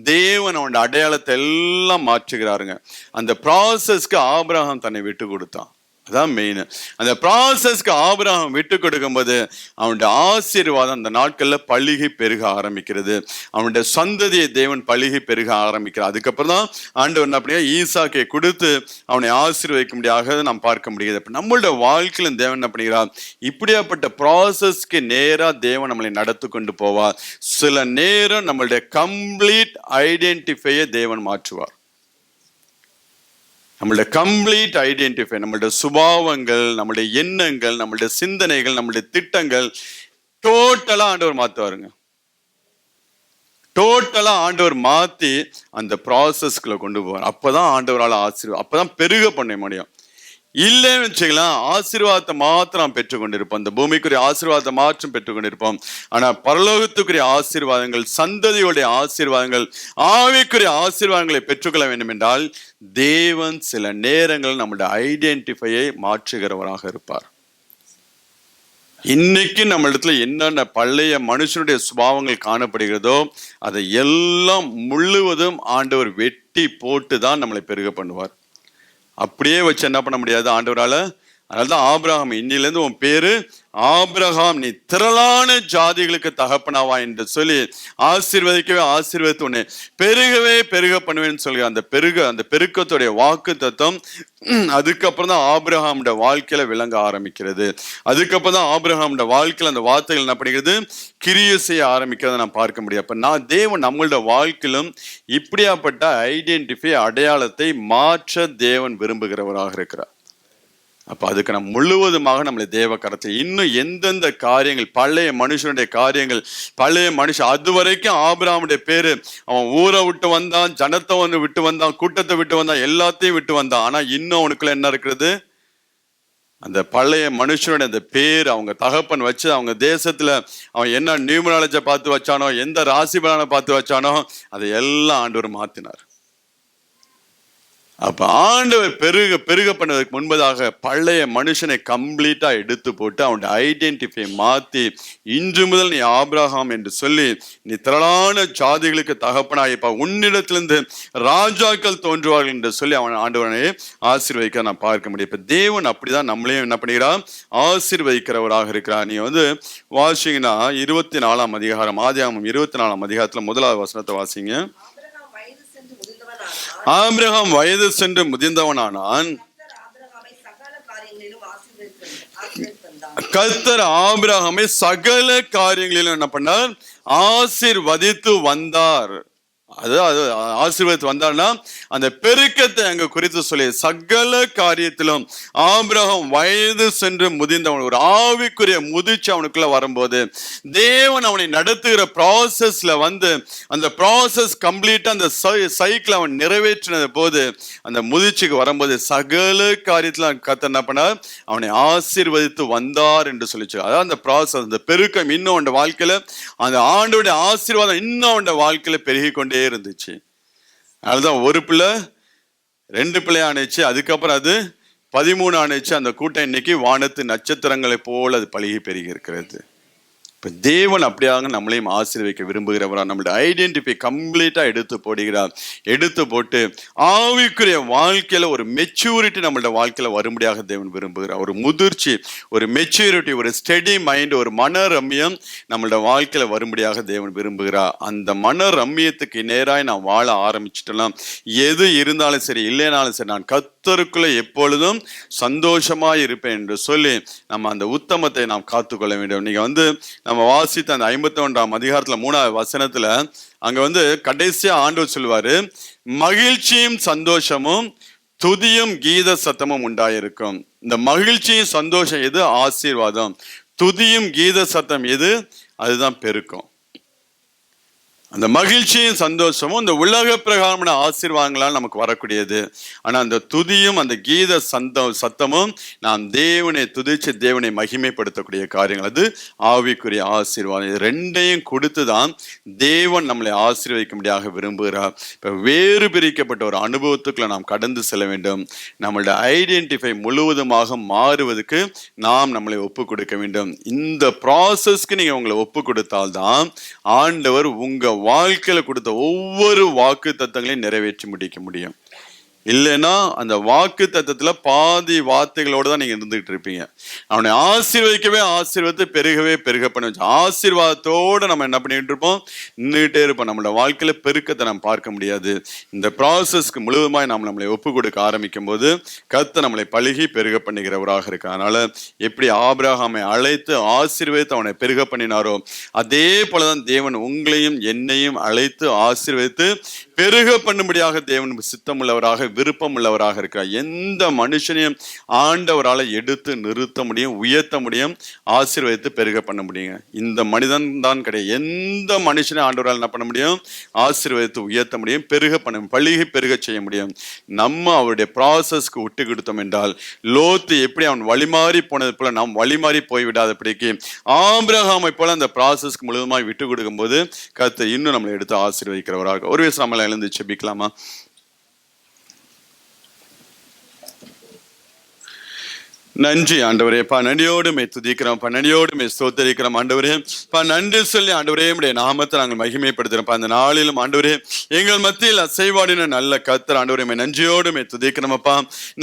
தேவன் அவனுடைய அடையாளத்தை எல்லாம் மாற்றுகிறாருங்க. அந்த ப்ராசஸ்க்கு ஆபிரகாம் தன்னை விட்டு கொடுத்தான். அதான் மெயின். அந்த ப்ராசஸ்க்கு ஆபிரகாம் விட்டு கொடுக்கும் போது அவனுடைய ஆசீர்வாதம் அந்த நாட்கள்ல பள்ளிகை பெருக ஆரம்பிக்கிறது. அவனுடைய சந்ததியை தேவன் பள்ளிகை பெருக ஆரம்பிக்கிறார். அதுக்கப்புறம் தான் ஆண்டவர் என்ன பண்ணியா ஈசாக்கை கொடுத்து அவனை ஆசீர்வதிக்க முடியாத நாம் பார்க்க முடியாது. அப்ப நம்மளுடைய வாழ்க்கையில தேவன் என்ன பண்ணுகிறார்? இப்படியாப்பட்ட ப்ராசஸ்க்கு நேரா தேவன் நம்மளை நடத்து கொண்டு போவார். சில நேரம் நம்மளுடைய கம்ப்ளீட் ஐடென்டிஃபையை தேவன் மாற்றுவார். நம்மளுடைய கம்ப்ளீட் ஐடென்டிஃபை, நம்மளுடைய சுபாவங்கள், நம்மளுடைய எண்ணங்கள், நம்மளுடைய சிந்தனைகள், நம்மளுடைய திட்டங்கள் டோட்டலா ஆண்டவர் மாத்துவாருங்க. டோட்டலா ஆண்டவர் மாத்தி அந்த ப்ராசஸ்குள்ள கொண்டு போவார். அப்பதான் ஆண்டவரால் ஆசீர்வாதம், அப்பதான் பெருக பண்ண முடியும். இல்லைன்னு வச்சுக்கலாம், ஆசீர்வாதத்தை மாத்திரம் பெற்றுக்கொண்டிருப்போம். இந்த பூமிக்குரிய ஆசீர்வாதத்தை மாற்றம் பெற்றுக்கொண்டிருப்போம். ஆனா பரலோகத்துக்குரிய ஆசீர்வாதங்கள், சந்ததியுடைய ஆசீர்வாதங்கள், ஆவிக்குரிய ஆசீர்வாதங்களை பெற்றுக்கொள்ள வேண்டும் என்றால் தேவன் சில நேரங்கள் நம்முடைய ஐடென்டிஃபையை மாற்றுகிறவராக இருப்பார். இன்னைக்கு நம்ம இடத்துல என்னென்ன பழைய மனுஷனுடைய சுபாவங்கள் காணப்படுகிறதோ அதை எல்லாம் முழுவதும் ஆண்டவர் வெட்டி போட்டு தான் நம்மளை பெருக பண்ணுவார். அப்படியே வச்சு என்ன பண்ண முடியாது ஆண்டவரால. அதனால்தான் ஆபிரகாம், இன்னிலிருந்து உன் பேரு ஆபிரகாம், நீ திரளான ஜாதிகளுக்கு தகப்பனாவா என்று சொல்லி ஆசீர்வதிக்கவே ஆசீர்வதித்து உன்னை பெருகவே பெருக பண்ணுவேன்னு சொல்லி அந்த பெருக்கத்துடைய வாக்கு தத்துவம் அதுக்கப்புறம் தான் ஆபிரகாமுடைய வாழ்க்கையில விளங்க ஆரம்பிக்கிறது. அதுக்கப்புறம் தான் ஆபிரகாமுடைய வாழ்க்கையில அந்த வார்த்தைகள் என்ன பண்ணுகிறது? கிரியை செய்ய ஆரம்பிக்கிறத நான் பார்க்க முடியும். அப்ப தேவன் நம்மளோட வாழ்க்கையிலும் இப்படியாப்பட்ட ஐடென்டிஃபை, அடையாளத்தை மாற்ற தேவன் விரும்புகிறவராக இருக்கிறார். அப்ப அதுக்கு நம்ம முழுவதுமாக நம்மளை தேவ கரத்தை இன்னும் எந்தெந்த காரியங்கள், பழைய மனுஷனுடைய காரியங்கள், பழைய மனுஷன் அது வரைக்கும் ஆபிரகாமுடைய பேரு, அவன் ஊரை விட்டு வந்தான், ஜனத்தை விட்டு வந்தான், கூட்டத்தை விட்டு வந்தான், எல்லாத்தையும் விட்டு வந்தான். ஆனா இன்னும் அவனுக்குள்ள என்ன இருக்கிறது? அந்த பழைய மனுஷனுடைய அந்த பேர், அவங்க தகப்பன் வச்சு அவங்க தேசத்துல அவன் என்ன நியூமராலஜியை பார்த்து வச்சானோ, எந்த ராசி பலனை பார்த்து வச்சானோ, அதை எல்லாம் ஆண்டவர் மாத்தினார். அப்ப ஆண்டவர் பெருக பண்ணதுக்கு முன்பதாக பழைய மனுஷனை கம்ப்ளீட்டா எடுத்து போட்டு அவனுடைய ஐடென்டிஃபை மாத்தி, இன்று முதல் நீ ஆபிரகாம் என்று சொல்லி நீ திரளான ஜாதிகளுக்கு தகப்பனாயிருப்பா, உன்னிடத்திலிருந்து ராஜாக்கள் தோன்றுவார்கள் என்று சொல்லி அவன் ஆண்டவனை ஆசீர்வதிக்க நான் பார்க்க முடியும். இப்ப தேவன் அப்படிதான் நம்மளையும் என்ன பண்ணுகிறார்? ஆசீர்வதிக்கிறவராக இருக்கிறார். நீ வாசிங்கன்னா 24ஆம் அதிகாரம், ஆதியாகமம் 24ஆம் அதிகாரத்துல 1வது வசனத்தை வாசிங்க. ஆபிரகாம் வயது சென்று முதிர்ந்தவனானான். கர்த்தர் ஆபிரகாமை சகல காரியங்களிலும் என்ன பண்ணார்? ஆசீர்வதித்து வந்தார். அது ஆசீர்வாதத்து வந்தார்னா அந்த பெருக்கத்தை அங்க குறித்து சொல்லி, சகல காரியத்திலும் ஆபிரகாம் வயது சென்று முதிர்ந்தவன், ஒரு ஆவிக்குரிய முதிர்ச்சி அவனுக்குள்ள வரும்போது தேவன் அவனை நடத்துகிற ப்ராசஸ்ல அந்த ப்ராசஸ் கம்ப்ளீட்டா அந்த சைக்கிள் அவன் நிறைவேற்றினது போது அந்த முதிர்ச்சிக்கு வரும்போது சகல காரியத்துல கர்த்தர் என்ன பண்ணார்? அவனை ஆசீர்வதித்து வந்தார் என்று சொல்லிச்சு. அதாவது அந்த ப்ராசஸ், அந்த பெருக்கம் இன்னும் அவன் வாழ்க்கையில, அந்த ஆண்டோடைய ஆசீர்வாதம் இன்னும் அவன் வாழ்க்கையில பெருகி கொண்டே இருந்துச்சு. அதுதான் ஒரு பிள்ளை 2 பிள்ளை ஆணைச்சு, அதுக்கப்புறம் அது 13 ஆணைச்சு. அந்த கூட்டம் இன்னைக்கு வானத்து நட்சத்திரங்களை போல அது பழகி பெருகி இருக்கிறது. இப்ப தேவன் அப்படியாக நம்மளையும் ஆசீர்வதிக்க விரும்புகிறவரா, நம்மளுடைய ஐடென்டிஃபை கம்ப்ளீட்டா எடுத்து போடுகிறார். எடுத்து போட்டு ஆவிக்குரிய வாழ்க்கையில ஒரு மெச்சூரிட்டி நம்மளோட வாழ்க்கையில வரும்படியாக தேவன் விரும்புகிறார். ஒரு முதிர்ச்சி, ஒரு மெச்சூரிட்டி, ஒரு ஸ்டெடி மைண்ட், ஒரு மன ரம்மியம் நம்மளோட வாழ்க்கையில வரும்படியாக தேவன் விரும்புகிறார். அந்த மன ரம்மியத்துக்கு நேராய் நான் வாழ ஆரம்பிச்சுட்டலாம். எது இருந்தாலும் சரி, இல்லைனாலும் சரி, நான் கர்த்தருக்குள்ள எப்பொழுதும் சந்தோஷமா இருப்பேன் என்று சொல்லி நம்ம அந்த உத்தமத்தை நாம் காத்துக்கொள்ள வேண்டும். நீங்க நம்ம வாசித்த அந்த 51ஆம் அதிகாரத்துல 3வது வசனத்துல அங்க கடைசியா ஆண்டவர் சொல்லுவாரு, மகிழ்ச்சியும் சந்தோஷமும் துதியும் கீத சத்தமும் உண்டாயிருக்கும். இந்த மகிழ்ச்சியும் சந்தோஷம் எது? ஆசீர்வாதம். துதியும் கீத சத்தம் எது? அதுதான் பெருக்கம். அந்த மகிழ்ச்சியும் சந்தோஷமும் இந்த உலக பிரகாரமான ஆசீர்வாதங்களால் நமக்கு வரக்கூடியது. ஆனா அந்த துதியும் அந்த கீத சத்தமும் நாம் தேவனை துதிச்சு தேவனை மகிமைப்படுத்தக்கூடிய காரியங்கள். அது ஆவிக்குரிய ஆசீர்வாதம். இது ரெண்டையும் கொடுத்துதான் தேவன் நம்மளை ஆசீர்வதிக்கும்படியாக விரும்புகிறார். இப்ப வேறு பிரிக்கப்பட்ட ஒரு அனுபவத்துக்குள்ள நாம் கடந்து செல்ல வேண்டும். நம்மளுடைய ஐடென்டிஃபை முழுவதுமாக மாறுவதற்கு நாம் நம்மளை ஒப்பு கொடுக்க வேண்டும். இந்த ப்ராசஸ்க்கு நீங்க உங்களை ஒப்பு கொடுத்தால்தான் ஆண்டவர் உங்க வாழ்க்கையில கொடுத்த ஒவ்வொரு வாக்கு தத்தங்களையும் நிறைவேற்றி முடிக்க முடியும். இல்லைன்னா அந்த வாக்கு தத்தத்துல பாதி வார்த்தைகளோடு தான் நீங்க இருந்துகிட்டு இருப்பீங்க. அவனை ஆசீர்வதிக்கவே ஆசீர்வதித்து பெருகவே பெருக பண்ண வச்சு ஆசீர்வாதத்தோடு நம்ம என்ன பண்ணிட்டு இருப்போம்? நின்றுட்டே இருப்போம். நம்மளோட வாழ்க்கையில பெருக்கத்தை நம்ம பார்க்க முடியாது. இந்த ப்ராசஸ்க்கு முழுவதுமாய் நாம் நம்மளை ஒப்பு கொடுக்க ஆரம்பிக்கும் போது கர்த்தர் நம்மளை பழுகி பெருக பண்ணுகிறவராக இருக்கு. அதனால எப்படி ஆபிரகாமை அழைத்து ஆசீர்வதித்து அவனை பெருக பண்ணினாரோ அதே போலதான் தேவன் உங்களையும் என்னையும் அழைத்து ஆசீர்வதித்து பெருக பண்ணும்படியாக தேவன் சித்தம் உள்ளவராக, விருப்பம் உள்ளவராக இருக்கிறார். எந்த மனுஷனையும் ஆண்டவரால் எடுத்து நிறுத்த முடியும், உயர்த்த முடியும், ஆசீர்வதித்து பெருக பண்ண முடியுங்க. இந்த மனிதன் தான் கிடையாது. எந்த மனுஷனையும் ஆண்டவரால் என்ன பண்ண முடியும்? ஆசீர்வதித்து உயர்த்த முடியும், பெருக பண்ண, பழுகி பெருக செய்ய முடியும். நம்ம அவருடைய ப்ராசஸ்க்கு விட்டு கொடுத்தோம் என்றால், லோத்து எப்படி அவன் வழிமாறி போனது போல நாம் வழிமாறி போய்விடாதபடிக்கு ஆபிரகாமை போல அந்த ப்ராசஸ்க்கு முழுவதுமாய் விட்டு கொடுக்கும் போது கர்த்தர் இன்னும் நம்மளை எடுத்து ஆசீர்வதிக்கிறவராக. ஒரு விஷயம் நம்மளை எழுந்து செபிக்கலாமா? நன்றி ஆண்டவரே. நன்றியோடு மே துதிக்கிறோம், நன்றியோடு மே ஸ்தோத்தரிக்கிறோம் ஆண்டவரே. நன்றி சொல்லி ஆண்டவரே உடைய நாமத்தை நாங்கள் மகிமைப்படுத்துறோம். அந்த நாளிலும் ஆண்டவரே எங்கள் மத்தியில் அசைவாடின நல்ல கர்த்தர் ஆண்டவரே நன்றியோடு மே துதிக்கிறோம் அப்பா.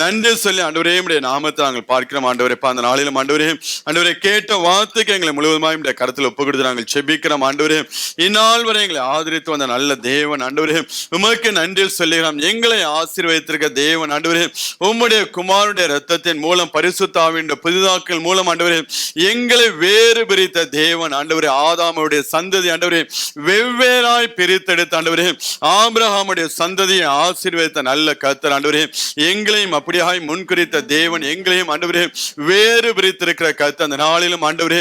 நன்றி சொல்லி ஆண்டவரே உடைய நாமத்தை நாங்கள் பார்க்கிறோம் ஆண்டவரே. அந்த நாளிலும் ஆண்டவரே கேட்ட வார்த்தைக்கு எங்களை முழுவதுமாய் உடைய கருத்தில் ஒப்பு கொடுத்து நாங்கள் செபிக்கிறோம் ஆண்டவரே. இந்நாள் வரை எங்களை ஆதரித்து வந்த நல்ல தேவன் ஆண்டவரே, உமக்கு நன்றி சொல்லுகிறோம். எங்களை ஆசீர்வதித்திருக்க தேவன் ஆண்டவரே, உம்முடைய குமாரனுடைய இரத்தத்தின் மூலம் புதிதாக்கல் மூலம் ஆண்டவரே எங்களை வேறு பிரித்த தேவன் ஆண்டவரே, ஆதாமுடைய சந்ததி ஆண்டவரே வெவ்வேறாய் பிரித்தெடுத்த ஆண்டவரே, ஆபிரகாமுடைய சந்ததியை ஆசீர்வதித்த நல்ல கர்த்தர் ஆண்டவரே, எங்களையும் அப்படியாய் முன்குறித்த தேவன், எங்களையும் ஆண்டவரே வேறு பிரித்திருக்கிற கர்த்தர். அந்த நாளிலும் ஆண்டவரே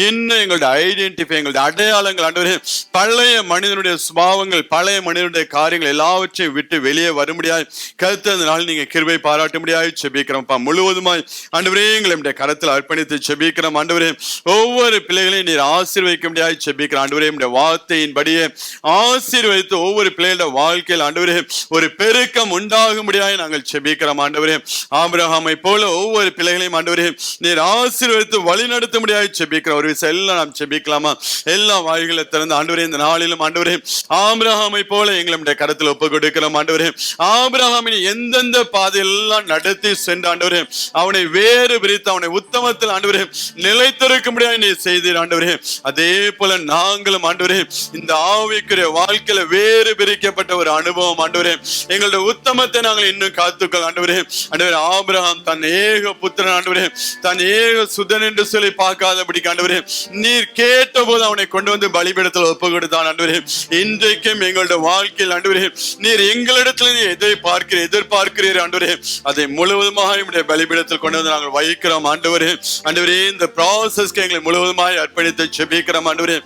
இன்னும் எங்களுடைய ஐடென்டிஃபை, எங்களுடைய அடையாளங்கள் ஆண்டவரே, பழைய மனிதனுடைய சுபாவங்கள், பழைய மனிதனுடைய காரியங்கள் எல்லாவற்றையும் விட்டு வெளியே வரும்படியாய் கர்த்தர் அந்த நாள் நீங்க கிருபை பாராட்டும்படியாய் செபிக்கிறோம்ப்பா. முழுவதுமாய் ஆண்டவரே எங்களை கரத்தில் அர்ப்பணித்து செபிக்கிறோம் ஆண்டவரே. ஒவ்வொரு பிள்ளைகளையும் நீர் ஆசீர்வதிக்க முடியாது செபிக்கிறோம் ஆண்டவரே. வார்த்தையின்படியே ஆசீர்வதித்து ஒவ்வொரு பிள்ளைகளோட வாழ்க்கையில் ஆண்டவரே ஒரு பெருக்கம் உண்டாக முடியாது நாங்கள் செபிக்கிறோம் ஆண்டவரே. ஆபிரகாமை போல ஒவ்வொரு பிள்ளைகளையும் ஆண்டவரே நீர் ஆசீர்வதித்து வழி நடத்த முடியாது செபிக்கிறோம். ஒரு விஷயம் எல்லாம் நாம் செபிக்கலாமா? எல்லா வாய்களை திறந்து ஆண்டவரே இந்த நாளிலும் ஆண்டவரே ஆபிரகாமை போல எங்களுடைய கரத்தில் ஒப்பு கொடுக்கிறோம் ஆண்டவரே. ஆபிரகாமின் எந்தெந்த பாதையெல்லாம் நடத்தி சென்ற ஆண்டவரே அவனை வேறு பிரித்து அவனை உத்தமத்தில் ஆண்டவரே நிலைத்திருக்க முடியாது நீ செய்தீர் ஆண்டவரே. அதே போல நாங்களும் ஆண்டவரே இந்த ஆவிக்குரிய வாழ்க்கையில வேறு பிரிக்கப்பட்ட ஒரு அனுபவம் ஆண்டவரே, எங்களுடைய உத்தமத்தை நாங்கள் இன்னும் காத்துக்கள் ஆண்டவரே. ஆண்டவரே ஆபிரகாம் தன் ஏக புத்திரன் ஆண்டவரே, தன் ஏக சுதன் என்று சொல்லி பார்க்காதபடி ஆண்டவரே நீர் கேட்ட போது அவனை கொண்டு வந்து பலிபீடத்தில் ஒப்பு கொடுத்தான் ஆண்டவரே. இன்றைக்கும் எங்களுடைய வாழ்க்கையில் ஆண்டவரே நீர் எங்களிடத்துல நீ எதிர்பார்க்கிறீர் ஆண்டவரே, அதை முழுவதுமாக பலிபீடத்தில் கொண்டு வந்து நாங்கள் வைக்கிறோம் ஆண்டவரே. ஆண்டவரே இந்த ப்ராசஸ்க்கு எங்களை முழுவதுமாய் அர்ப்பணித்து செபிக்கிறோம் ஆண்டவரே.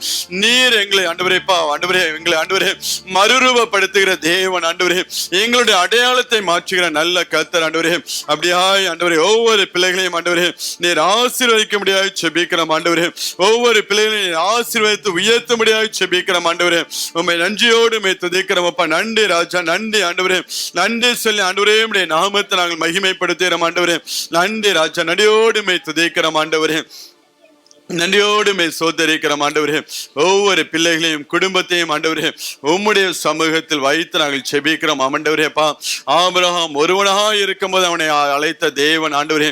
நீர் எங்களை ஆண்டவரே எங்களை ஆண்டவரே மறுரூபப்படுத்துகிற தேவன் ஆண்டவரே, எங்களுடைய அடையாளத்தை மாற்றுகிற நல்ல கர்த்தர் ஆண்டவரே. அப்படியாய் ஆண்டவரே ஒவ்வொரு பிள்ளைகளையும் ஆண்டவரே நீர் ஆசீர்வதிக்க முடியாது செபிக்கிறோம் ஆண்டவரே. ஒவ்வொரு பிள்ளைகளையும் நீர் ஆசீர்வதித்து உயர்த்த முடியாது செபிக்கிறோம் ஆண்டவரே. உம்மை நன்றியோடு துதிக்கிறோம் அப்பா. நன்றி ராஜா, நன்றி ஆண்டவரே. நன்றி சொல்லி ஆண்டவரே உம்முடைய நாமத்தை நாங்கள் மகிமைப்படுத்துகிறோம் ஆண்டவரே. நன்றி ராஜா, நடியோடு துதிக்கிறோம் ஆண்டவரே. நன்றியோடு சோதரிக்கிறோம் ஆண்டவரே. ஒவ்வொரு பிள்ளைகளையும் குடும்பத்தையும் ஆண்டவரே உம்முடைய சமூகத்தில் வைத்து நாங்கள் செபிக்கிறோம் ஆண்டவரேப்பா. ஆபிரகாம் ஒருவனாக இருக்கும்போது அவனை அழைத்த தேவன் ஆண்டவரே,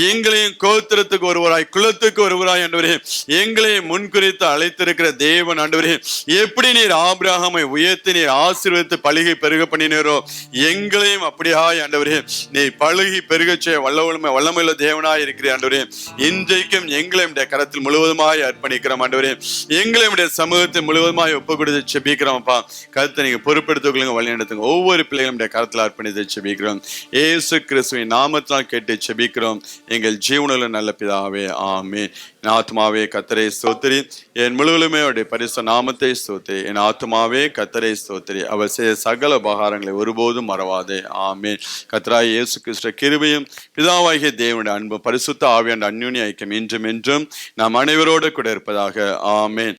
எங்களையும் கோத்திரத்துக்கு ஒருவராய் குலத்துக்கு ஒருவராய் ஆண்டவரே எங்களையும் முன்குறித்து அழைத்திருக்கிற தேவன் ஆண்டவரே, எப்படி நீர் ஆபிரகாமை உயர்த்தி நீர் ஆசீர்வதித்து பழுகி பெருக பண்ணினீரோ எங்களையும் அப்படியாய் ஆண்டவரே நீ பழுகி பெருக செய்ய வல்லமையுள்ள தேவனாய் இருக்கிற ஆண்டவரே. இன்றைக்கும் எங்களையும் கரத்தில் முழுவதுமாய் அர்ப்பணிக்கிறோம் ஆண்டவரே. எங்களுடைய சமூகத்தை முழுவதுமாய் ஒப்பு கொடுத்து செபிக்கிறோம்ப்பா. கருத்தை நீங்க பொறுப்பெடுத்துக் கொள்ளுங்க, வழி நடத்துங்க. ஒவ்வொரு பிள்ளைகளுடைய கரத்தில் அர்ப்பணித்து செபிக்கிறோம். இயேசு கிறிஸ்துவின் நாமத்தினால் கேட்டு செபிக்கிறோம் எங்கள் ஜீவனுள்ள நல்ல பிதாவே, ஆமென். என் ஆத்மாவே கர்த்தரை ஸ்தோத்திரி, என் முழுவதுமே அவருடைய பரிசுத்த நாமத்தை ஸ்தோத்திரி. என் ஆத்மாவே கர்த்தரை ஸ்தோத்திரி, அவர் செய்த சகல உபகாரங்களை ஒருபோதும் மறவாதே, ஆமென். கர்த்தராகிய இயேசு கிறிஸ்துவின் கிருபையும் பிதாவாகிய தேவனுடைய அன்பும் பரிசுத்த ஆவியானவருடைய அந்யோன்ய ஐக்கியம் இன்றும் என்றும் நாம் அனைவரோடு கூட இருப்பதாக, ஆமென்.